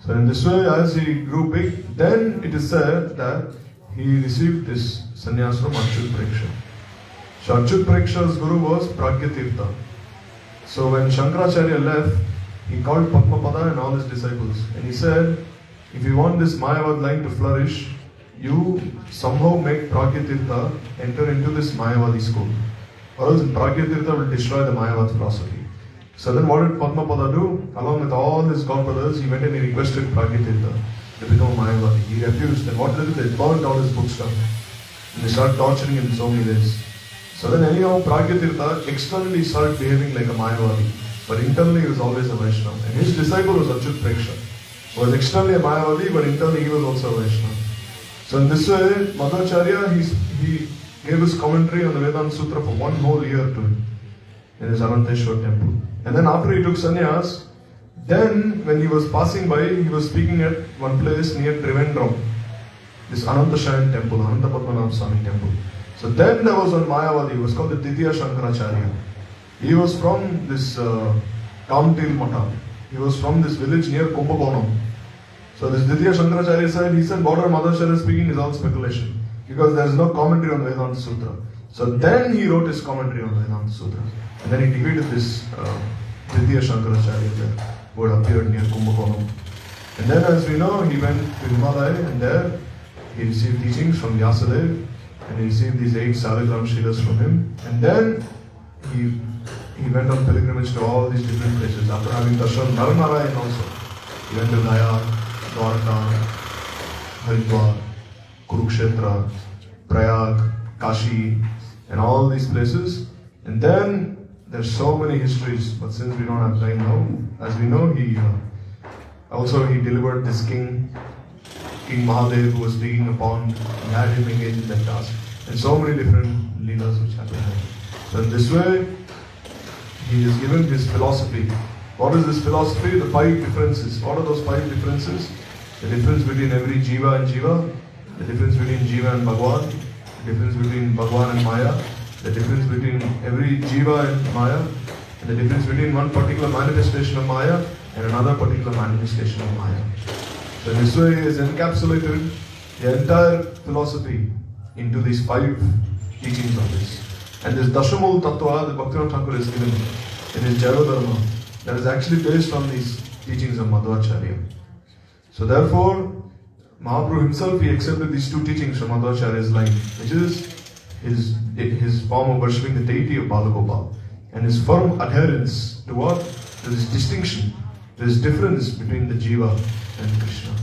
So in this way, as he grew big, then it is said that he received this sannyas from Achyut Preksha. So Achyut Preksha's guru was Pragyatirtha. So when Shankaracharya left, he called Padmapada and all his disciples. And he said, if you want this Mayavad line to flourish, you somehow make Pragyatirtha enter into this Mayavadi school. Or else Pragyatirtha will destroy the Mayavad philosophy. So then what did Padmapada do? Along with all his godbrothers, he went and he requested Pragyatirtha to become a Mayavadi. He refused. And what did they do? They burned all his books down. And they started torturing him in so many ways. So then anyhow, Pragyatirtha externally started behaving like a Mayavadi. But internally he was always a Vaishnava. And his disciple was Achyut Preksha. He was externally a Mayavadi, but internally he was also a Vaishnava. So in this way, Madhavacharya, he gave his commentary on the Vedanta Sutra for 1 whole year to him. in his Ananteshwar temple. And then after he took sannyas, then when he was passing by, he was speaking at one place near Trivandrum, this Anantashayan temple, Anantapadmanabha Swami temple. So then there was one Mayavadi, he was called the Titiya Shankaracharya. He was from this Kamtil Mata. He was from this village near Kumbakonam. So this Titiya Shankaracharya said, what our Madhavacharya is speaking is all speculation, because there is no commentary on Vedanta Sutra. So then he wrote his commentary on Vedanta Sutra. And then he defeated this Titiya Shankaracharya there, who had appeared near Kumbakonam. And then, as we know, he went to Himalaya, and there he received teachings from Vyasadeva, and he received these 8 Saligram Shilas from him. And then he went on pilgrimage to all these different places. After having darshan Naranarayan also, he went to Gaya, Dwarka, Haridwar, Kurukshetra, Prayag, Kashi, and all these places. And then there's so many histories, but since we don't have time now, as we know, he delivered this King Mahadev, who was digging a pond. He had him engaged in that task, and so many different leelas which happened. So in this way, he has given his philosophy. What is this philosophy? The 5 differences. What are those 5 differences? The difference between every Jiva and Jiva, the difference between Jiva and Bhagwan, the difference between Bhagwan and Maya, the difference between every Jiva and Maya, and the difference between one particular manifestation of Maya and another particular manifestation of Maya. So in this way, he has encapsulated the entire philosophy into these 5 teachings of this. And this Dashamul Tattva that Bhaktivinoda Thakur has given in his Jaiva that is actually based on these teachings of Madhavacharya. So therefore, Mahaprabhu himself, he accepted these 2 teachings from Madhavacharya's line, which is his form of worshipping the deity of Balagopal, and his firm adherence to what? To this distinction, this difference between the Jiva and Krishna.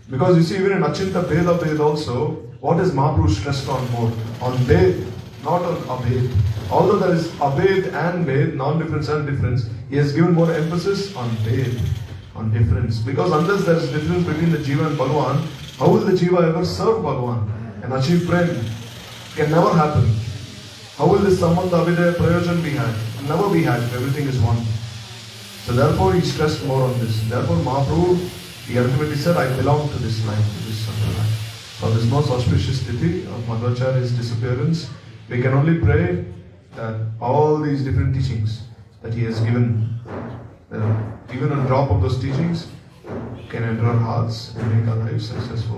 Because you see, even in Achinta Beda also, what is Mahaprabhu stressed on more? On Bed, not on Abhed. Although there is Abhed and Bed, non-difference and difference, he has given more emphasis on Bed, on difference. Because unless there is difference between the Jiva and Bhagavan, how will the Jiva ever serve Bhagavan and achieve Prem? Can never happen. How will this Sambandha Abhidaya Prayojan be had? Never be had if everything is one. So therefore he stressed more on this. Therefore Mahaprabhu, he ultimately said, I belong to this line, to this Sampradaya. So this most auspicious tithi of Madhavacharya's disappearance, we can only pray that all these different teachings that he has given, even a drop of those teachings can enter our hearts and make our lives successful.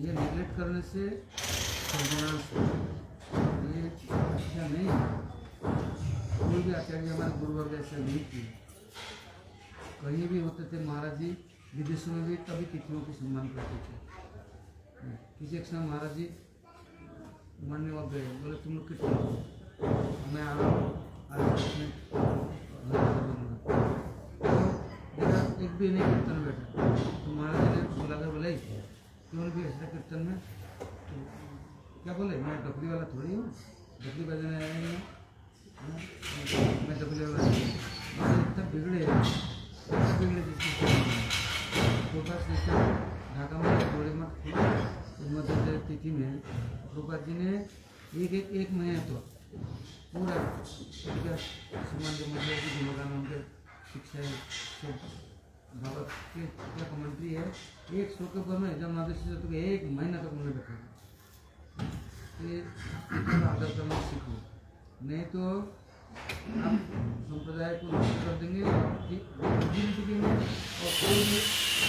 ये neglect करने से सर्वनाश ये अच्छा नहीं है। कोई भी आचार्य हमारे गुरु वर्ग ऐसा नहीं किए। कहीं भी होते थे महाराज जी, विदेशों में भी तभी तिथियों को सम्मान करते थे। किसी एक समय महाराज जी मरने वक्त गए, बोले तुम लोग कितने हो? मैं आ रहा हूँ आज एक भी नहीं कीर्तन बैठा तो महाराज जी ने बुलाकर बोले क्यों भी ऐसा कीर्तन में तो क्या बोले, मैं डबली वाला थोड़ी हूँ, डबली बजाने आया नहीं मैं डबली वाला इतना बिगड़े जिसके ढाका में जोड़े मत मध्य तिथि में प्रभुपाद जी ने एक महीने तो पूरा सम्मान जो मतलब की भगवान उनके शिक्षा सब भागवत के क्या कमेंट्री है, एक श्लोक के ऊपर में जब माधुश्री तो एक महीना तक उन्होंने बैठा ये आदर करना सीखो, नहीं तो आप संप्रदाय को नष्ट कर देंगे और कोई भी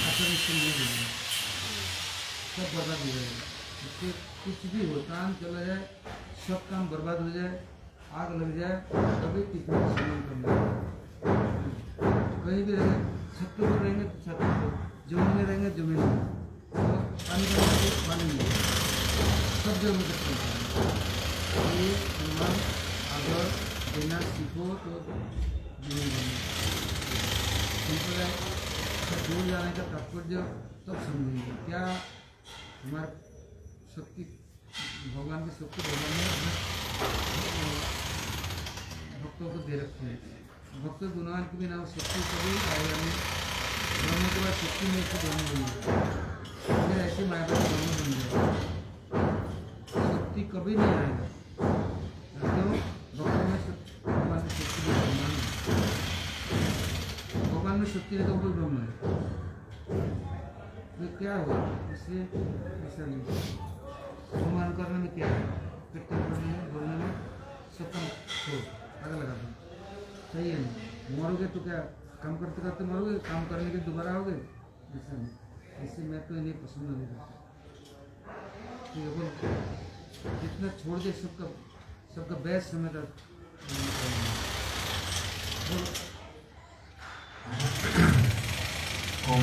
आचरण नहीं देंगे। सब बर्बाद हो जाएगा। इससे कुछ भी हो, काम चला जाए, सब काम बर्बाद हो जाए, आग लग जाए, कभी कितना सम्मान करना। कहीं भी रहेंगे, छत के ऊपर रहेंगे तो छत पर, जमीन में रहेंगे जमीन में, तो पानी का पानी में, सब जगह में सकते हैं। ये सम्मान अगर देना सीखो तो सिंपल है। दूर जाने का तात्पर्य तब समझेंगे क्या हमारे शक्ति, भगवान की शक्ति भगवान ने भक्तों को दे रखी है। भक्त गुणवान की भी नाम शक्ति कभी आएगा नहीं, बनने के बाद शक्ति में इसको दोनों बन जाए, फिर ऐसी माया का दोनों बन जाए, शक्ति कभी नहीं आएगा। क्यों? भक्तों में भगवान की शक्ति भी भगवान, भगवान में शक्ति है तो वो ब्रह्म है, तो क्या हुआ? इसलिए ऐसा नहीं, सम्मान करने में क्या है, कीर्तन करने में, बोलने में, सब काम छोड़, आगे लगा दो, सही है नहीं। मरोगे तो क्या काम करते करते मरोगे, काम करने के दोबारा आओगे, ऐसा नहीं। इससे मैं तो इन्हें पसंद नहीं करता। जितना छोड़ दे सबका बेस्ट समय तक। ओम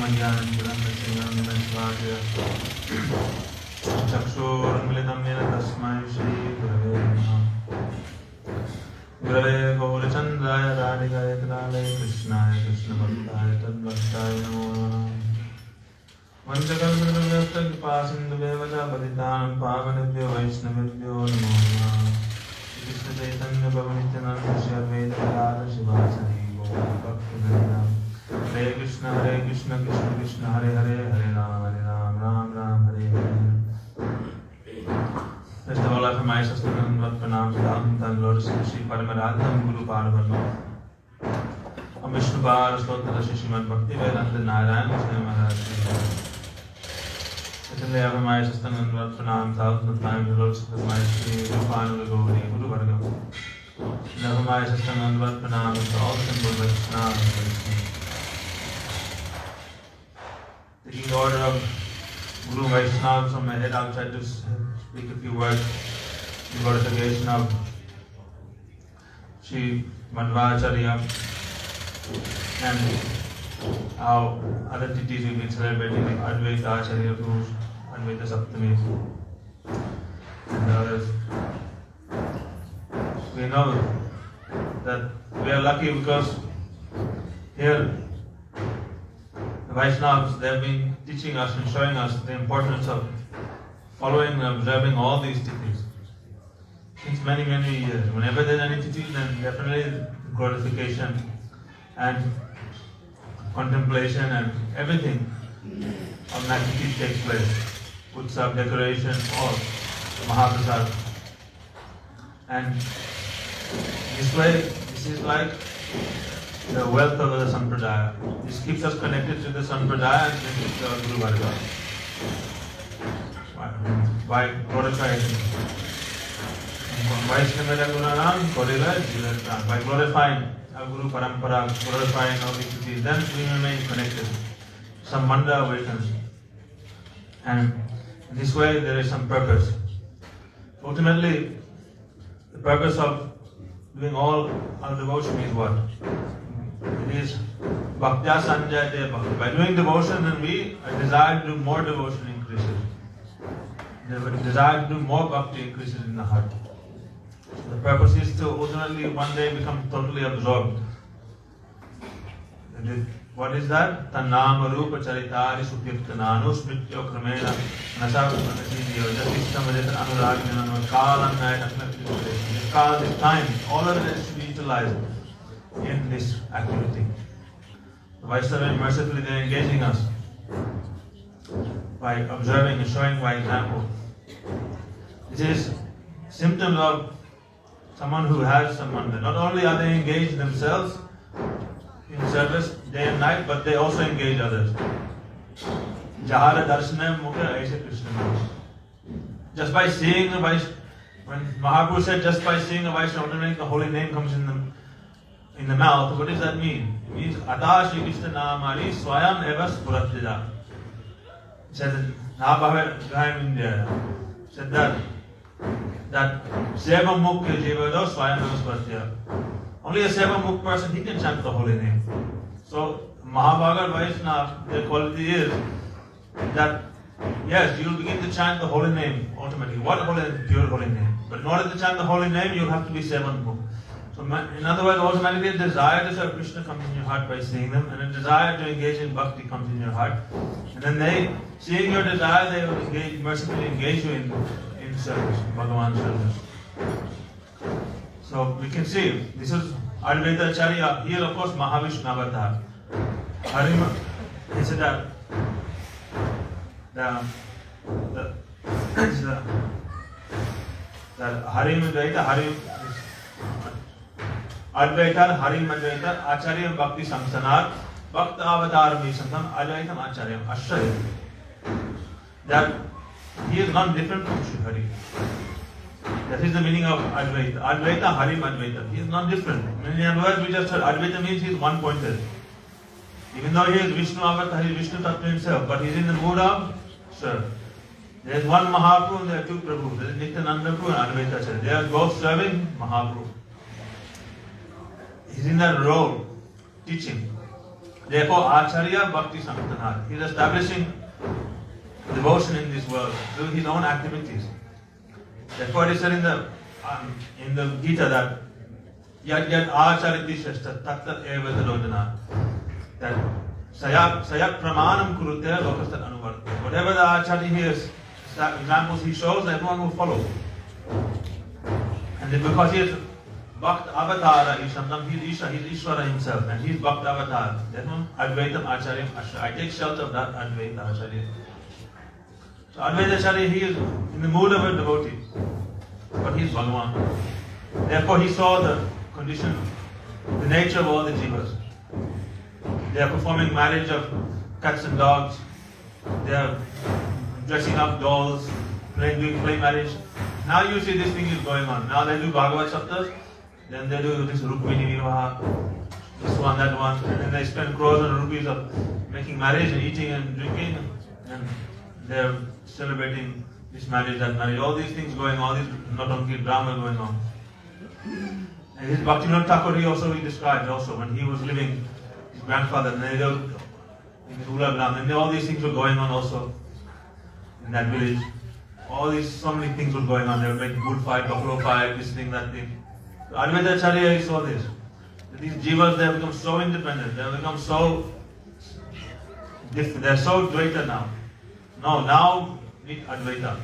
चक्षुरुन्मिलितं येन तस्मै श्री गुरवे नमः। गुरवे गौरचन्द्राय राधिकाय तदालय कृष्णाय कृष्णभक्ताय तद्भक्ताय नमो नमः। वंशकल्पतरुभ्यस्तकृपासिन्धुभ्येव च पतितानां पावनेभ्यो वैष्णवेभ्यो नमो नमः। कृष्ण चैतन्य प्रभु नित्यानंद श्री अद्वैत गदाधर शिवासादि गौर भक्तवृंद। हरे कृष्ण कृष्ण कृष्ण हरे हरे, हरे Ram Ram Ram Hare Hare. First of all, I offer my sustenance pranam to the Ahunthan Lord Sri Paramaradham Guru Parvarma. Om Vishnu Par Slotra Shri Srimad Bhakti Vedanta Narayan Krishna Maharaj. Secondly, I offer my sustenance pranam to the time to Lord Sri Rupanuga Gauri Guru Vargam. I offer my sustenance pranam to all symbols of Krishna. Taking order of Guru Vaishnavas from my head, I'll try to speak a few words in glorification of Sri Madhavacharya and how other deities we've been celebrating, like Advaita Acharya, Guru, Advaita Saptami, and others. We know that we are lucky because here the Vaishnavas, they have been teaching us and showing us the importance of following and observing all these titis since many years. Whenever there is any titi, then definitely glorification and contemplation and everything of that titi takes place. Utsav, decoration, or Mahaprasad. And this way, this is like the wealth of the Sampradaya. This keeps us connected to the Sampradaya and connected to our Guru Varga. By glorifying, by glorifying our Guru Parampara, glorifying all these cities, then we remain connected. Some manda awakens. And in this way there is some purpose. Ultimately, the purpose of doing all our devotion is what? It is Bhaktya Sanjayate Bhakti. By doing devotion, then we desire to do more devotion increases. The desire to do more bhakti increases in the heart. The purpose is to ultimately one day become totally absorbed. What is that? Tannama Rupa Charitari Sukirtananu Smrityo Kramena Nasavanasidyo Jatistamajata Anuragyanam Kalan This Kala, this time, all of it is to be utilized in this activity. The Vaishnava mercifully they are engaging us by observing and showing by example. This is symptom of someone who has someone. Not only are they engaged themselves in service day and night, but they also engage others. Jahara darshanam mukha aise Krishna. Just by seeing a Vaishnava, when Mahaprabhu said just by seeing a Vaishnava, automatically the holy name comes in the mouth. What does that mean? It means Ada Shri Krishna Namari Swayam Eva Spuratyada. He said that India said that Seva Mukha Jivado Swayam. Only a Seva Mukha person, he can chant the holy name. So Mahabhaga Vaishnava, their quality is that yes, you will begin to chant the holy name automatically. What holy name? Pure holy name. But in order to chant the holy name, you have to be Seva Mukha. So in other words, automatically a desire to serve Krishna comes in your heart by seeing them, and a desire to engage in bhakti comes in your heart. And then seeing your desire, they will mercifully engage you in service, Bhagavan's service. So we can see, this is Madhavacharya. Here of course Mahavishnu avatar. Harima, he said that Harim Advaita, Harim Advaita, Harim Advaita, Acharya Bhakti Samsanar, Bhakta Avatar Misantam, Advaitam Acharya, Ashraya. That he is not different from Sri Hari. That is the meaning of Advaita. Advaita, Harim Advaita. He is not different. In other words, we just heard Advaita means he is one pointed. Even though he is Vishnu Avatar, he is Vishnu Tattva himself, but he is in the mood of serve. There is one Mahaprabhu and there are two Prabhu. There is Nityananda Prabhu and Advaitacharya. They are both serving Mahaprabhu. He is in that role, teaching. Therefore, Acharya Bhakti Samtanar. He is establishing devotion in this world through his own activities. Therefore, it is said in the Gita that Yad Achariti Shashta Tatta Eva Talodana. That Sayak Pramanam Kurute Lokastat Anuvarta. Whatever the Acharya hears, examples he shows, everyone will follow. And then because he is Bhakta Avatara, he is Ishvara himself, and he is Bhakta Avatar. Therefore, Advaitam Acharya Ashra. I take shelter of that Advaita Acharya. So Advaitacharya, he is in the mood of a devotee, but he is Bhagavan. Therefore, he saw the condition, the nature of all the jivas. They are performing marriage of cats and dogs. They are dressing up dolls, doing play marriage. Now you see this thing is going on. Now they do Bhagavad Saptas, then they do this Rukmini Vivaha, this one, that one, and then they spend crores and rupees of making marriage and eating and drinking, and they are celebrating this marriage, that marriage. All these things going on, all these not only drama going on. And his Bhaktivinoda Thakur, he described also when he was living. His grandfather, in Ula Gram, and all these things were going on also in that village. So many things were going on. They were making good fight, buffalo fight, this thing, that thing. So Advaitacharya, he saw this. These jivas, they have become so independent. They have become so different. They are so Dvaita now. No, now need Advaita.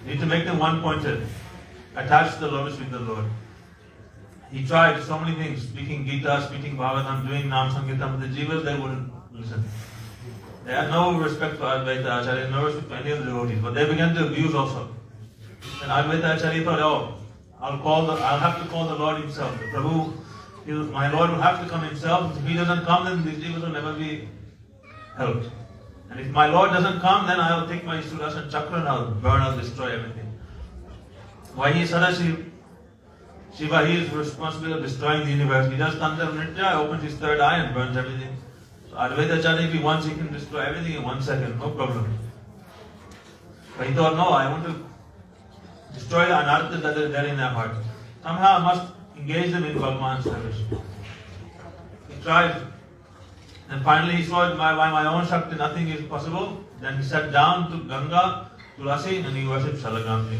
Need to make them one-pointed, attached to the lotus with the Lord. He tried so many things, speaking Gita, speaking Bhagavatam, doing Nam Sankirtan, but the jivas, they wouldn't listen. They had no respect for Advaita Acharya, no respect for any of the devotees, but they began to abuse also. And Advaita Acharya thought, I'll have to call the Lord himself. The Prabhu, my Lord will have to come himself. If he doesn't come, then these jivas will never be helped. And if my Lord doesn't come, then I'll take my Sudarshan Chakra and I'll burn, I'll destroy everything. Why he is Sadashiv? Shiva, he is responsible for destroying the universe. He does Tantra Nritya, opens his third eye and burns everything. So Advaitacharya, if he wants, he can destroy everything in 1 second, no problem. But he thought, no, I want to destroy the anarthas that are there in their heart. Somehow I must engage them in Bhagavan's service. He tried. And finally he saw by my own Shakti nothing is possible. Then he sat down to Ganga, Tulasi, and he worshipped Shalagram.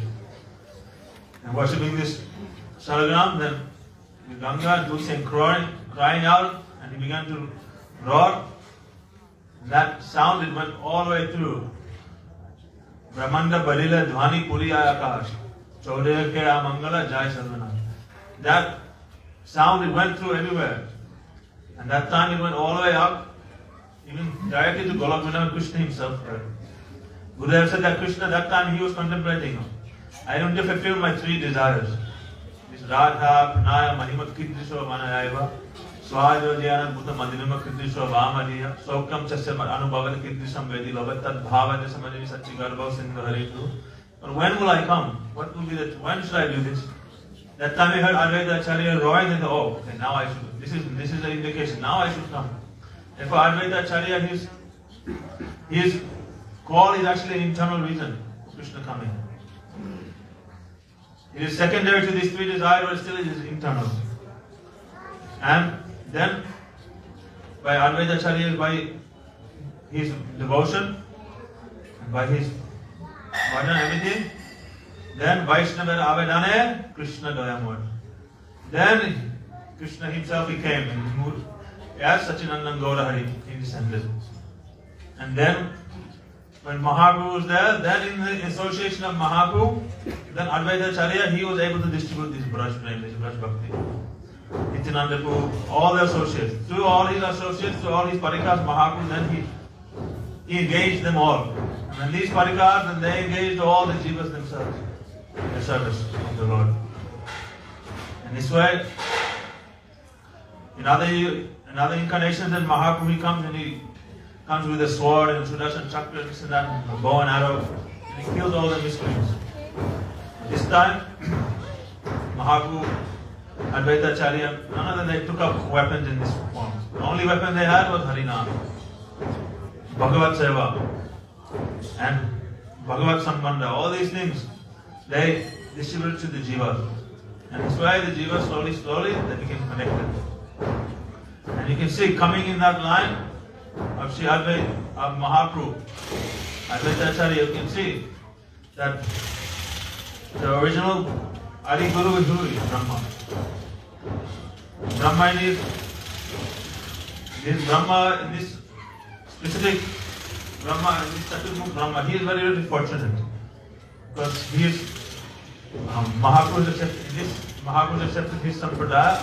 And worshipping this Shalagram, then Ganga and Tulsi crying out, and he began to roar. And that sound, it went all the way through. Brahmanda Balila Dhvani Puri Ayakash. Chaudhaya Kera Mangala Jai Sarvana. That sound, it went through everywhere. And that time it went all the way up, even directly to Golokvrindavan. Krishna himself heard. Gurudev said that Krishna, that time he was contemplating, I don't fulfill my 3 desires. This Radha, Pranaya, Mahima Kidrisho Manayaiva, Swajo Jayana Bhuta Madhima Kidrisho Vamadiya, Sokam Chasya Anubhavan Kidrisham Vedi Lovatat Bhavana Samajani Sachigarva Sindhu Haritu. But when will I come? What will be when should I do this? That time I heard Advaitacharya roaring and okay, now I should. This is the indication. Now I should come. Therefore, Advaitacharya, he is call is actually an internal reason for Krishna coming. It is secondary to these three desires, but still it is internal. And then by Madhavacharya, by his devotion, by his bhajan and everything, then Vaishnava Avedane, Krishna Doyamur. Then Krishna himself, he came in his mood as Sachinandan Gaurahari, he descended. And then when Mahaprabhu was there, then in the association of Mahaprabhu, then Advaitacharya, he was able to distribute this Braj Prem, this Braj Bhakti. Nityananda Prabhu, all the associates. Through all his associates, through all his parikas, Mahaprabhu, then he engaged them all. And when these parikas, then they engaged all the jivas themselves in the service of the Lord. And this way, in other incarnations, then Mahaprabhu, he comes and he comes with a sword and Sudarshan Chakra and this and that, and a bow and arrow, and he kills all the miscreants. This time, Mahaprabhu, Advaitacharya, none of them, they took up weapons in this form. The only weapon they had was Harinam, Bhagavat Seva, and Bhagavat Sambandha. All these things, they distributed to the Jivas. And this way the Jivas slowly, they became connected. And you can see, coming in that line of Sri Advait, of Mahaprabhu, Advaitacharya, you can see that the original Adi Guru is who is Brahma. Brahma in this Brahma, in this specific Brahma, in this Chaturmukh Brahma, he is very, very fortunate. Because he is, Mahaprabhu has accepted his Sampradaya,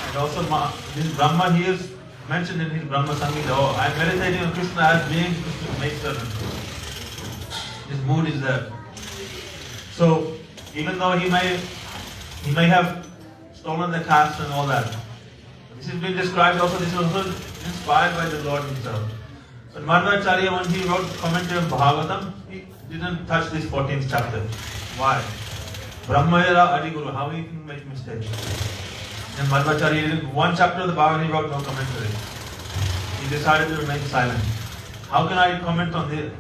and also this Brahma, he is mentioned in his Brahma Samhita. Oh, I am meditating on Krishna as being Krishna's maidservant. His mood is there. So, even though he may have stolen the caste and all that, this has been described also, this is also inspired by the Lord himself. But Madhavacharya, when he wrote commentary on Bhagavatam, he didn't touch this 14th chapter. Why? Brahmayara Adi Guru, how he can make mistakes? And Madhavacharya, in one chapter of the Bhagavatam, he wrote no commentary. He decided to remain silent. How can I comment on this?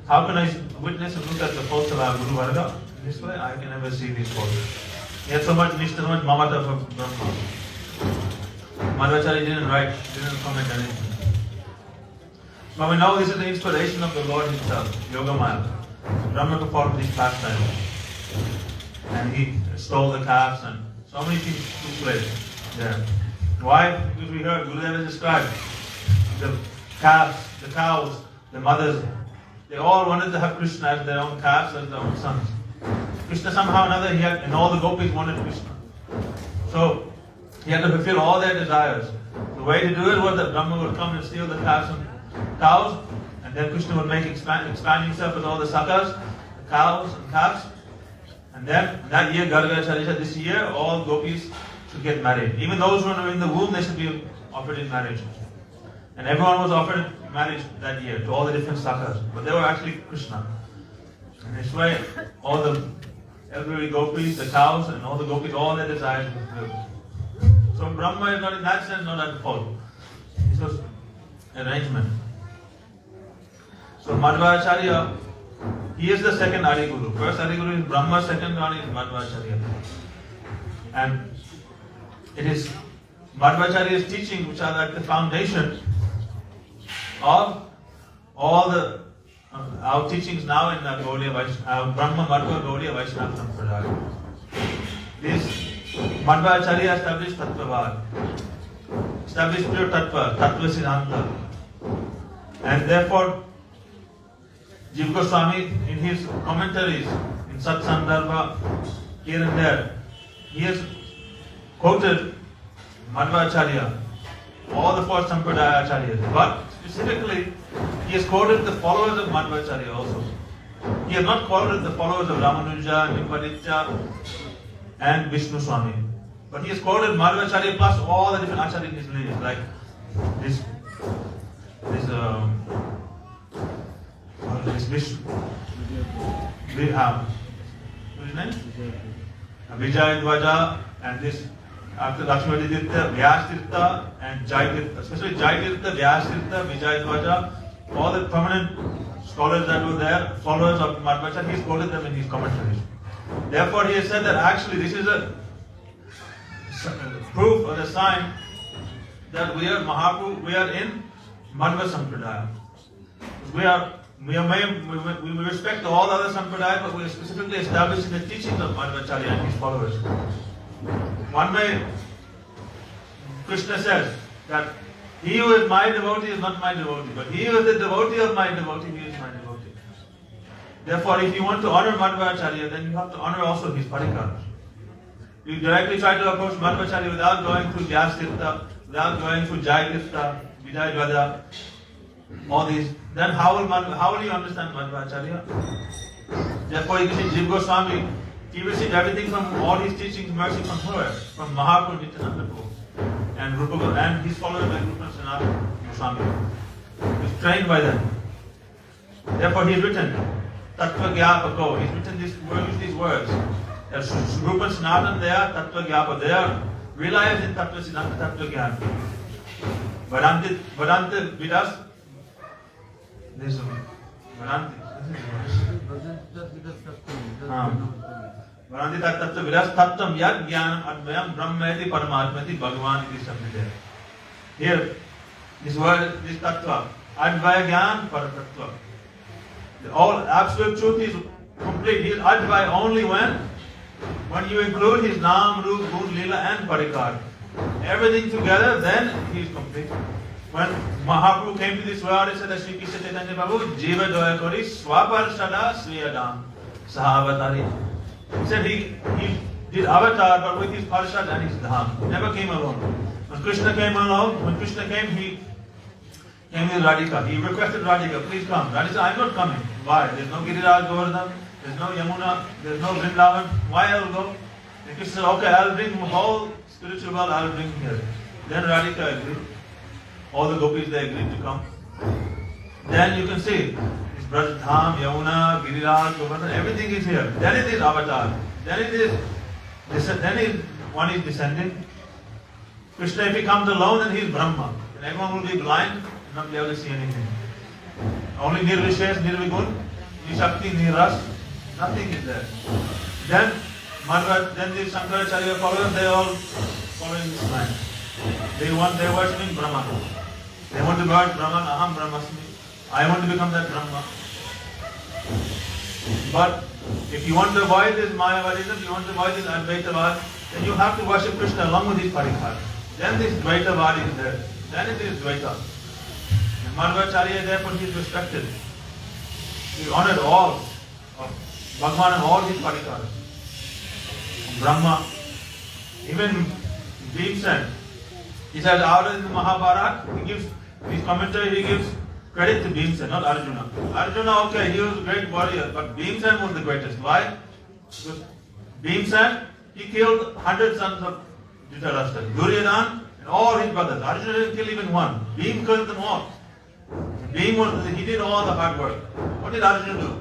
How can I witness and look at the faults of our Guru Varga? This way, I can never see these faults. He had so much nishtha, so much mamata for Brahma. Madhavacharya didn't write, didn't comment anything. But we know this is the inspiration of the Lord himself, Yogamaya. Brahma performed these pastimes. And he stole the calves and so many things took place there. Why? Because we heard Gurudeva described the calves, the cows, the mothers, they all wanted to have Krishna as their own calves, as their own sons. Krishna somehow or another, and all the gopis wanted Krishna. So he had to fulfill all their desires. The way to do it was that Brahma would come and steal the calves and cows, and then Krishna would expand himself with all the sakas, the cows and calves. And then that year, Gargacharya said, this year all gopis should get married. Even those who are in the womb, they should be offered in marriage. And everyone was offered marriage that year to all the different sakas. But they were actually Krishna. And this way, all the elderly gopis, the cows, and all the gopis, all their desires were fulfilled. So Brahma is not in that sense, not at fault. This was arrangement. So Madhavacharya, he is the second Adi Guru. First Adi Guru is Brahma, second one is Madhavacharya. And it is Madhavacharya's teaching which are like the foundation of all the our teachings now in the Gaudiya Vaishnava, Brahma Madhva Gaudiya Vaishnava Sampradaya. This Madhavacharya established Tattvavad, established pure Tattva, Tattva Siddhanta. And therefore, Jiva Goswami, in his commentaries, in Sat Sandarbha, here and there, he has quoted Madhavacharya, all the four Sampradaya Acharyas, but specifically, he has quoted the followers of Madhavacharya also. He has not quoted the followers of Ramanuja, Nipaditya, and Vishnu Swami. But he has quoted Madhavacharya plus all the different Acharyas in his lineage, like this Vishnu. What's his name? Vijayadvaja, and this after Lakshmana Tirtha, Vyas Tirtha, and Jai Tirtha. Especially Jai Tirtha, Vyas Tirtha, Vijayadvaja, all the permanent scholars that were there, followers of Madhavacharya, he's quoted them in his commentaries. Therefore, he has said that actually this is a proof or a sign that we are Mahaprabhu, we are in Madhva Sampradaya. We respect all other Sampradaya, but we are specifically establishing the teachings of Madhavacharya and his followers. One way, Krishna says that he who is my devotee is not my devotee, but he who is the devotee of my devotee, he is my devotee. Therefore, if you want to honor Madhavacharya, then you have to honor also his parikaras. You directly try to approach Madhavacharya without going through Vyas Tirtha, without going through Jai Tirtha, Vijay Dwada, all these, then how will you understand Madhavacharya? Therefore, you can see Jiva Goswami, he received everything from all his teachings, mercy from her, from Mahaprabhu Nityananda Prabhu, and Rupa, and his followers like Rupa Sanatana Goswami. He was trained by them. Therefore, he has written Tattva Gyapako. He's written these words. There's Rupa Sanatana there, Tattva Gyapa. They are realized in Tattva Siddhanta, Tattva Gyana. Vedanta Vidas. This is Vedanta. Vedanta Tattva Vidas Tattvam Yad Gyanam Advayam Brahmeti Paramatmati Bhagavan iti Samhita. Here, this word, this Tattva, Advaya Gyan Paratattva. The all absolute truth is complete. He is Advaya only when you include his Nam, Rup, Gun, Leela and Parikar. Everything together, then he is complete. When Mahaprabhu came to this world, he said that Sri Krishna Chaitanya Prabhu, Jiva Doya Kori, Swapar Sada Sriyadam, Sahavatari. He said he did avatar, but with his Parshad and his Dham. Never came alone. When Krishna came, he came with Radhika. He requested Radhika, please come. Radhika said, I'm not coming. Why? There's no Giridhari Govardhan, there's no Yamuna, there's no Vrindavan. Why I'll go? And Krishna said, okay, I'll bring whole spiritual world, I'll bring here. Then Radhika agreed. All the gopis, they agreed to come. Then you can see, this Braj Dham, Yamuna, Giriraj, Govardhan, everything is here. Then it is avatar. Then one is descending. Krishna, if he comes alone, then he is Brahma. And everyone will be blind and not be able to see anything. Only Nirvishesh, Nirvigun, Nishakti, Niras, nothing is there. Then the Shankaracharya followers, they all following this line. They are worshipping Brahman. They want to worship Brahman, Aham Brahmasmi. I want to become that Brahma. But if you want to avoid this Mayavadism, you want to avoid this Advaitavad, then you have to worship Krishna along with his parikar. Then this Dvaitavad is there. Then it is Dvaita. And Madhavacharya, therefore, he is respected. He honored all of Bhagavan and all his parikars. Brahma, even Bhimsen, he says out in the Mahabharata, he gives his commentary, he gives credit to Bhimsen, not Arjuna. Arjuna, okay, he was a great warrior, but Bhimsen was the greatest. Why? Because Bhimsen, he killed 100 sons of Dhritarashtra, Duryodhana and all his brothers. Arjuna didn't kill even one. Bhim killed them all. He did all the hard work. What did Arjuna do?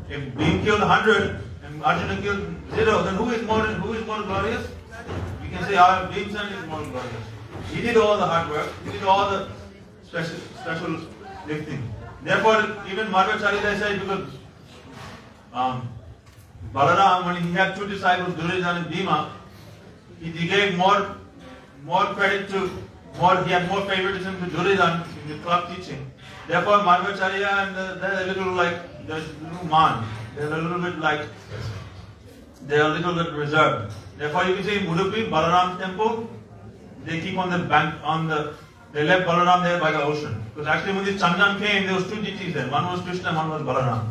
If Bhim killed 100 and Arjuna killed 0, then who is more glorious? You can say Bhimsen is more glorious. He did all the hard work. He did all the special lifting. Therefore, even Madhavacharya, they say, because Balaram, when he had 2 disciples, Duryodhana and Bhima, he gave more credit to, he had more favoritism to Duryodhana in the club teaching. Therefore, Madhavacharya and they're a little like, they're a little man. They're a little bit reserved. Therefore, you can see in Udupi, Balaram temple, they keep on the bank, they left Balaram there by the ocean. Because actually when this Chandan came, there was 2 deities there. One was Krishna, one was Balaram.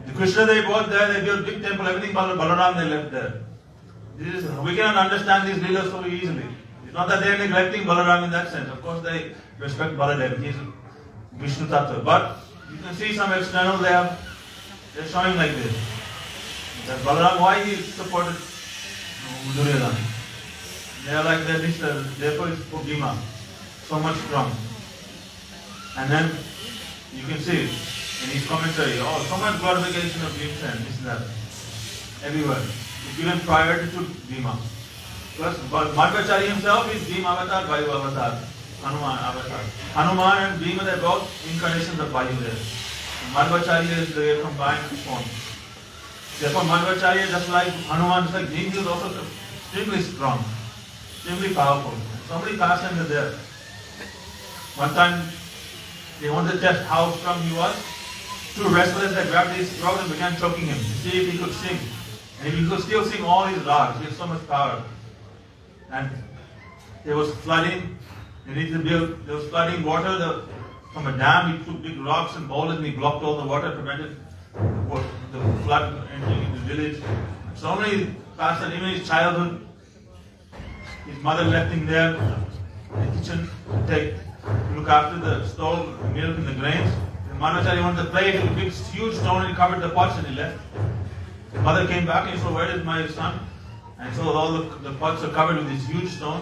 The Krishna they brought there, they built big temple, everything Balaram they left there. We cannot understand these leelas so easily. It's not that they are neglecting Balaram in that sense. Of course they respect Baladev, he is Vishnu Tattva. But you can see some external they're showing like this. That Balaram, why he supported Duryodhana? They are like their Mr. Therefore it's for Bhima. So much strong. And then you can see in his commentary, so much glorification of Bhima and this and that. Everywhere. It's given priority to Bhima. Plus Madhavacharya himself is Bhima avatar, Vayu avatar. Hanuman avatar. Hanuman and Bhima, they are both incarnations of Vayu. Madhavacharya is the combined form. Therefore, Madhavacharya, just like Hanuman, just like Bhima, is also extremely strong, extremely powerful. So many pastimes are there. One time, they wanted to test how strong he was. Two wrestlers that grabbed his throat and began choking him to see if he could sing. And if he could still sing all his rags, he had so much power. And there was flooding. There was flooding water from a dam. He took big rocks and boulders and he blocked all the water, prevented the flood entering into the village. So many past, and even his childhood, his mother left him there in the kitchen to look after the stove, the milk and the grains. Madhavacharya wanted to play with a big, huge stone and he covered the pots and he left. The mother came back and said, "Where is my son?" And so all the pots are covered with this huge stone.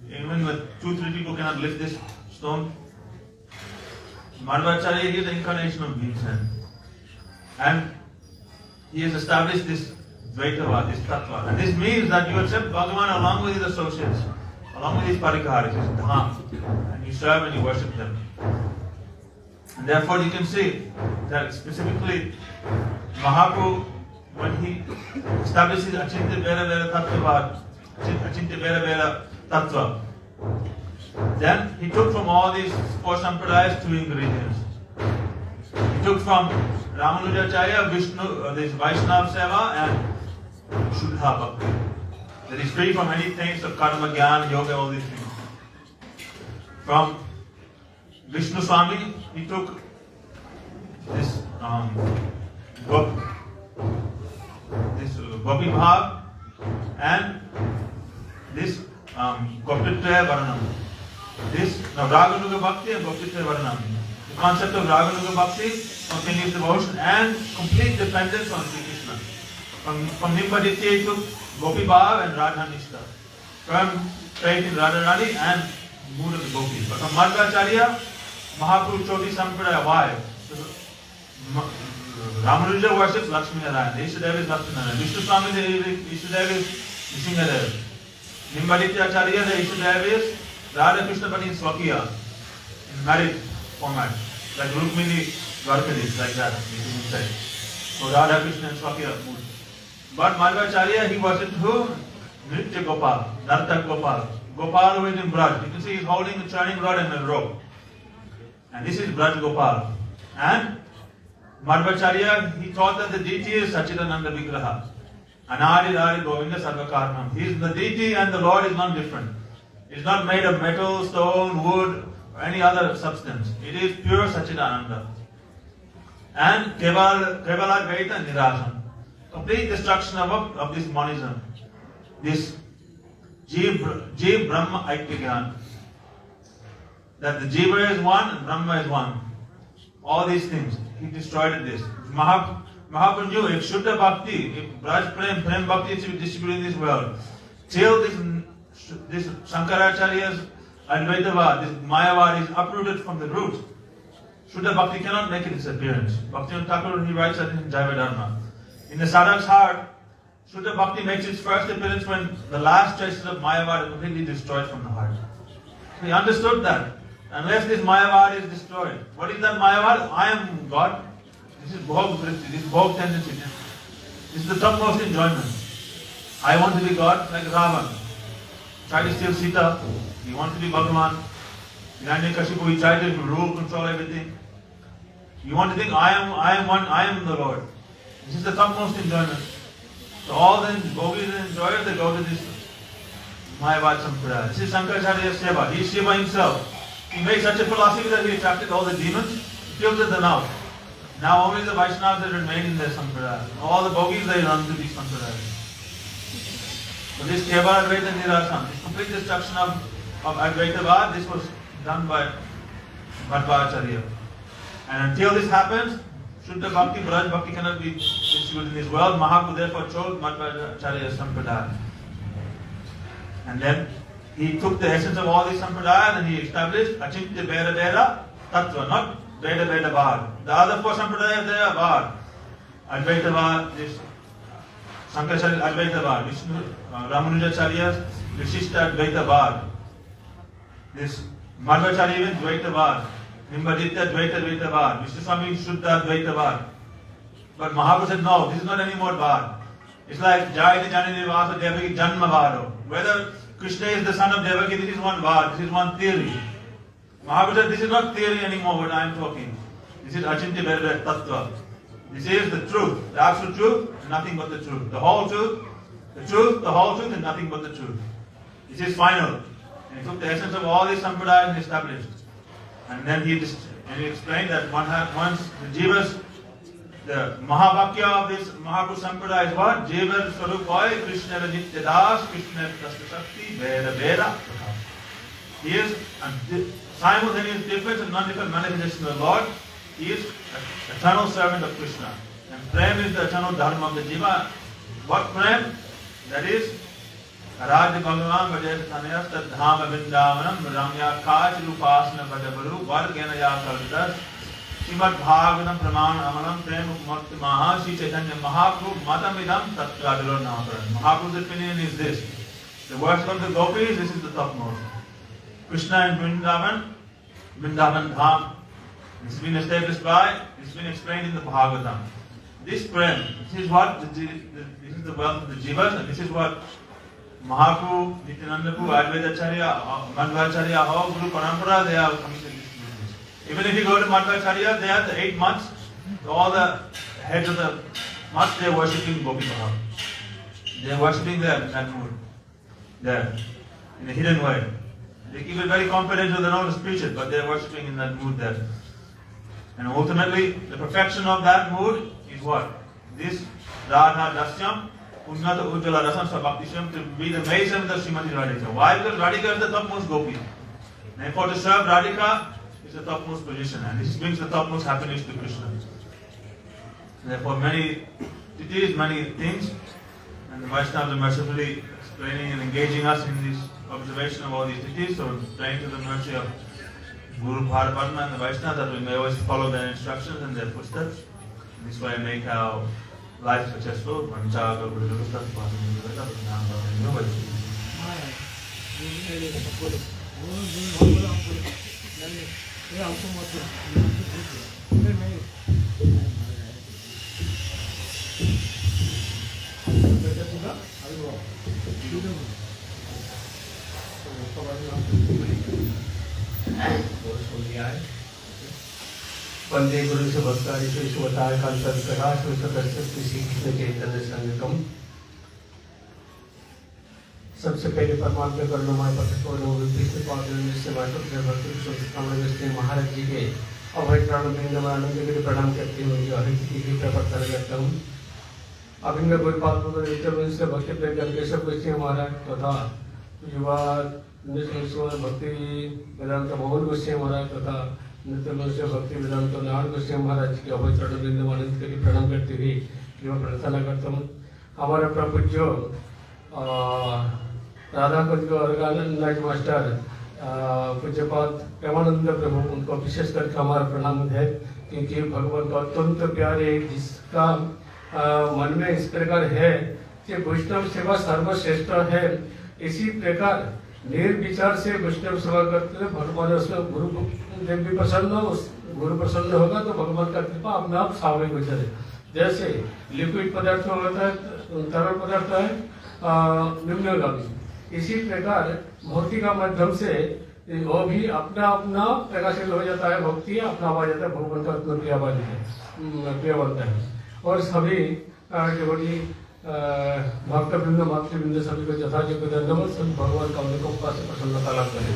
Even with 2-3 people cannot lift this stone. Madhavacharya is the incarnation of Bhimsen. And he has established this Dvaitava, this Tattva. And this means that you accept Bhagavan along with his associates, along with his parikaris, his dham, and you serve and you worship them. And therefore you can see that specifically Mahaprabhu, when he establishes Achintya Vera Vera Tattva, Achintya Vera Vera Tattva, then he took from all these four sampradayas 2 ingredients. He took from Ramanujacharya, Vishnu, this Vaishnava Seva and Shuddha Bhakti. That is free from any things of karma, jnana, yoga, all these things. From Vishnu Swami, he took this Gopi Bhav and this Gopitraya Varanam. This Raganuga Bhakti and Gopitraya Varanam. The concept of Raganuga Bhakti, continuous devotion and complete dependence on Sri Krishna. From Nimpaditya he took Gopi Bhav and Radha Nishta. From faith in Radharani and mood of the Gopis. But from Madhavacharya, Mahaprabhu Choti Sampradaya. Why? Ramanuja worships Lakshmi Narayan. The Ishtadev is Lakshmi Narayan. Vishnu Swami, the Ishtadev is Nishingadev. Nimbaditya Acharya, the Ishtadev is Radha Krishna but in Swakiya, in married format. Like Rukmini Dwarkadis, like that, you can say. So Radha Krishna and Swakiya mood. But Madhavacharya, he worshipped who? Nritya Gopal, Nartak Gopal. Gopal who is in Braj. You can see he is holding a churning rod and a rope. And this is Braj Gopal. And Madhavacharya, he thought that the deity is Sachidananda Vigraha. Anadi Dari Govinda Sarvakarnam. He is the deity and the Lord is not different. It is not made of metal, stone, wood, or any other substance. It is pure Sachidananda. And Kevala Dvaita Nirasam. Complete destruction of this monism. This Jeev Brahma Aikya. That the Jiva is one and Brahma is one. All these things. He destroyed this. Mahaprabhu knew if Shuddha Bhakti, if Braj Prem Bhakti is distributed in this world, till this Shankaracharya's Advaitavad, this Mayavad is uprooted from the root, Shuddha Bhakti cannot make its appearance. Bhaktivinoda Thakur, he writes that in Jaiva Dharma. In the sadhak's heart, Shuddha Bhakti makes its first appearance when the last traces of Mayavad are completely destroyed from the heart. He understood that. Unless this Mayavad is destroyed. What is that Mayavad? I am God. This is Bhog Vritti, this is Bhog tendency. This is the topmost enjoyment. I want to be God like Ravan. Try to steal Sita. He wants to be Bhagavan. Hiranyakashipu, he tried to rule, control everything. You want to think, I am one, I am the Lord. This is the topmost enjoyment. So all the yogis and enjoyers, they go to this Mayavad Sampradaya. This is Shankaracharya's Seva. He is Shiva himself. He made such a philosophy that he attracted all the demons, filtered them out. Now only the Vaishnavas that remain in their Sampradaya. All the bogis, they run to these Sampradayas. So this Kevala Advaita Nirasam, this complete destruction of Advaitavad, this was done by Madhavacharya. And until this happens, Shuddha Bhakti, Braj Bhakti cannot be distributed in this world. Mahaprabhu therefore chose Madhavacharya's Sampradaya. And then he took the essence of all these Sampradayas and he established Achintya Veda Veda Tattva, not Veda Veda Bhad. The other four Sampradayas, they are Bhad. Advaitavad, this Shankaracharya Advaitavad, Vishnu, Ramanujacharya's Vishishta Advaitavad. This Madhavacharya even Dvaitavad, Nimbaditya Dvaitavad, Vishnu Swami Shuddha Dvaitavad. But Mahaprabhu said, no, this is not any more Vad. It's like Jayati Janani Vasa Devaki Janma Vado. Whether Krishna is the son of Devaki, this is one Vad, this is one theory. Mahaprabhu said, this is not theory anymore what I am talking. This is Achintya Vedaveda Tattva. This is the truth, the absolute truth, and nothing but the truth. The whole truth, the whole truth, and nothing but the truth. This is final. And he took the essence of all these sampradayas and established. And then he explained that once the jivas, the Mahavakya of this Mahaprabhu Sampradaya is what? Jiva Swarupai Krishna Nitya Das Krishna Shakti Veda Veda. He is a simultaneous difference and non-different manifestation of the Lord. He is an eternal servant of Krishna. And Prem is the eternal dharma of the Jiva. What Prem? That is Radha Bhagavan Vajas Tanayas Tad Dhama Vindavanam Ramya Kaj Rupasana Vadabaru Varganaya Kalvidas Srimad Bhagavatam Praman Amalam Prem Mukti Maha Shri Chaitanya Mahaprabhu Matamidam Tattradilo Namaparan. Mahaprabhu's opinion is this. The worship of the gopis, this is the topmost. Krishna and Vrindavan Dham. This has been established by, this has been explained in the Bhagavatam. This Prem, this is what, this is the wealth of the jivas, and this is what Mahaprabhu, Nityananda Prabhu, Madhavacharya, Madhavacharya, Guru Parampara, they are coming to this business. Even if you go to Madhavacharya, they have the 8 months, all the heads of the months, they are worshipping Gopi Bhav. They are worshipping there in that mood. There, in a hidden way. They keep it very confidential, they don't speak it, but they are worshipping in that mood there. And ultimately, the perfection of that mood is what? This Radha Dasyam, Unnata Ujjala Rasam Sabhaktisham, to be the mason of the Srimati Radhika. Why? Because Radhika is the topmost gopi. Therefore, to serve Radhika is the topmost position, and this brings the topmost happiness to Krishna. Therefore, many deities, many things, and the Vaishnavas are mercifully explaining and engaging us in this observation of all these deities. So, praying to the mercy of Guru Bharapadma and the Vaishnavas that we may always follow their instructions and their footsteps. This way, make our life successful. वंदे गुरु से भक्तारी सुवतार कांतर प्रकाश सदस्य श्री कृष्ण चैतन्य संगम। सबसे पहले परमात्मा करुणामय कृष्ण भक्ति महाराज जी के अभय आनंद के प्रणाम करते हुए कृपा प्रार्थना करता हूँ। अभिन्न गुरुपाद से भक्ति प्रेम केशव गोस्वामी महाराज तथा युवा भक्ति वेदांत मोहन गोस्वामी महाराज तथा नित्य मनुष्य भक्ति वेदांत नारायण गोस्वामी महाराज के अभय चरण बिंदु आनंद के लिए प्रणाम करते हुए कृपा प्रार्थना करता हूँ। हमारा प्रपूज्य राधा कुंज अर्गानंद मास्टर पूज्यपाद प्रेमानंद प्रभु, उनको विशेष करके हमारा प्रणाम है, क्योंकि भगवान का अत्यंत प्यारे जिसका मन में इस प्रकार है कि वैष्णव सेवा सर्वश्रेष्ठ है, इसी प्रकार निर्विचार से वैष्णव सेवा करते हैं भगवान उसमें गुरु देव भी प्रसन्न, उस गुरु प्रसन्न होगा तो भगवान का कृपा अपने आप स्वाभाविक हो जाए। जैसे लिक्विड पदार्थ होता है, तरल पदार्थ है निम्नगामी, इसी प्रकार भक्ति का माध्यम से वो भी अपना अपना प्रकाशित हो जाता है, भक्ति अपना आ जाता है, भगवान का प्रिय बनता है। और सभी केवली भक्त वृंद मातृवृंद सभी को यथायोग्य धन्यवाद, सभी भगवान का उनके ऊपर से प्रसन्नता लाभ करें।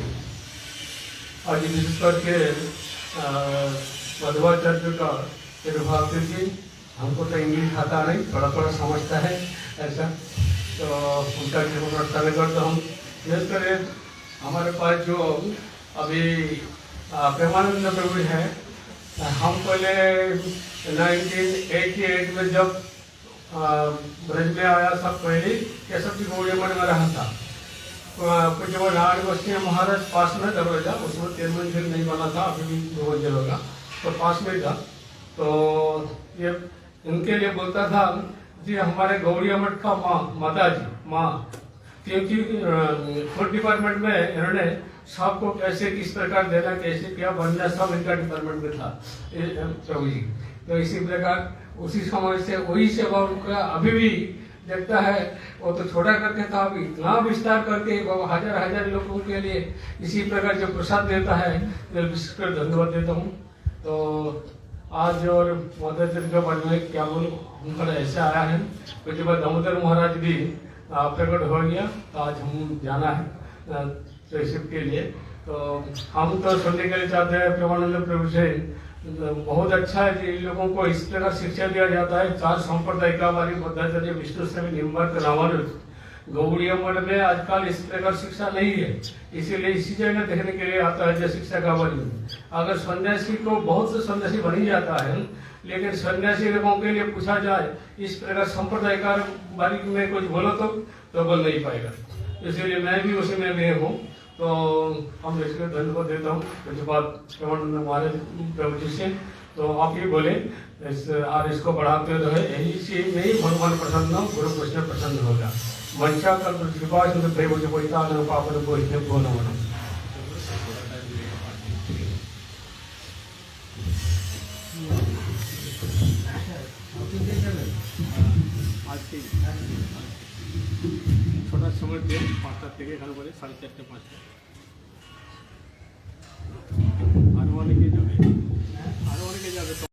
आज विशेष करके मध्वाचार्य का निर्भाव जी, हमको तो इंग्लिश आता नहीं, थोड़ा थोड़ा समझता है ऐसा, तो उनका प्रार्थना करता हूँ। विशेष कर हमारे पास जो अभी प्रेमानंद प्रभु है, हम पहले 1988 में जब ब्रज में आया, सब पहले केशव जी गौड़िया मन में रहा था। कुछ वो नारायण गोस्वामी महाराज पास में दरवाजा, उसमें 3 मंजिल नहीं बना था, अभी भी 2 मंजिल होगा, तो पास में था। तो ये इनके लिए बोलता था जी हमारे गौड़िया मठ का माता जी माँ, क्योंकि फूड डिपार्टमेंट में इन्होंने सबको कैसे किस प्रकार देना, कैसे क्या बनना, सब इनका डिपार्टमेंट में था प्रभु जी। तो इसी प्रकार उसी समय से वही सेवा उनका अभी भी देखता है। वो तो छोटा करके था, अभी इतना विस्तार करके वो हजार हजार लोगों के लिए इसी प्रकार जो प्रसाद देता है, मैं विशेषकर धन्यवाद देता हूँ। तो आज और मध्याचार्य के बारे में क्या बोलूं, उनका ऐसे आया है कुछ बाद दामोदर महाराज भी प्रकट हो गया, तो आज हम जाना है रिसीव के लिए। तो हम तो सुनने के लिए चाहते हैं प्रेमानंद प्रभु से, बहुत अच्छा है कि इन लोगों को इस प्रकार शिक्षा दिया जाता है। 4 संप्रदाय का हमारी मध्याचार्य विष्णु से निम्बर्क रामानुज गौड़िया मठ में आजकल इस प्रकार शिक्षा नहीं है, इसीलिए इसी जगह देखने के लिए आता है जो शिक्षा का बारे। अगर सन्यासी को बहुत से सन्यासी बन ही जाता है, लेकिन सन्यासी लोगों के लिए पूछा जाए इस प्रकार संप्रदाय का बारे में कुछ बोलो तो बोल नहीं पाएगा। इसीलिए मैं भी उसी में भी हूँ। तो हम इसको धन्यवाद देता हूँ कुछ बात हमारे प्रभु जी से। तो आप ही बोले और इसको बढ़ाते रहे, यही से में ही भगवान प्रसन्न हो, गुरु कृष्ण प्रसन्न होगा। वंशा का कृपा जो पापन बोलते बोलो बोलो। छोटा समय 5টা থেকে এখানে বলে 4:30 5টা।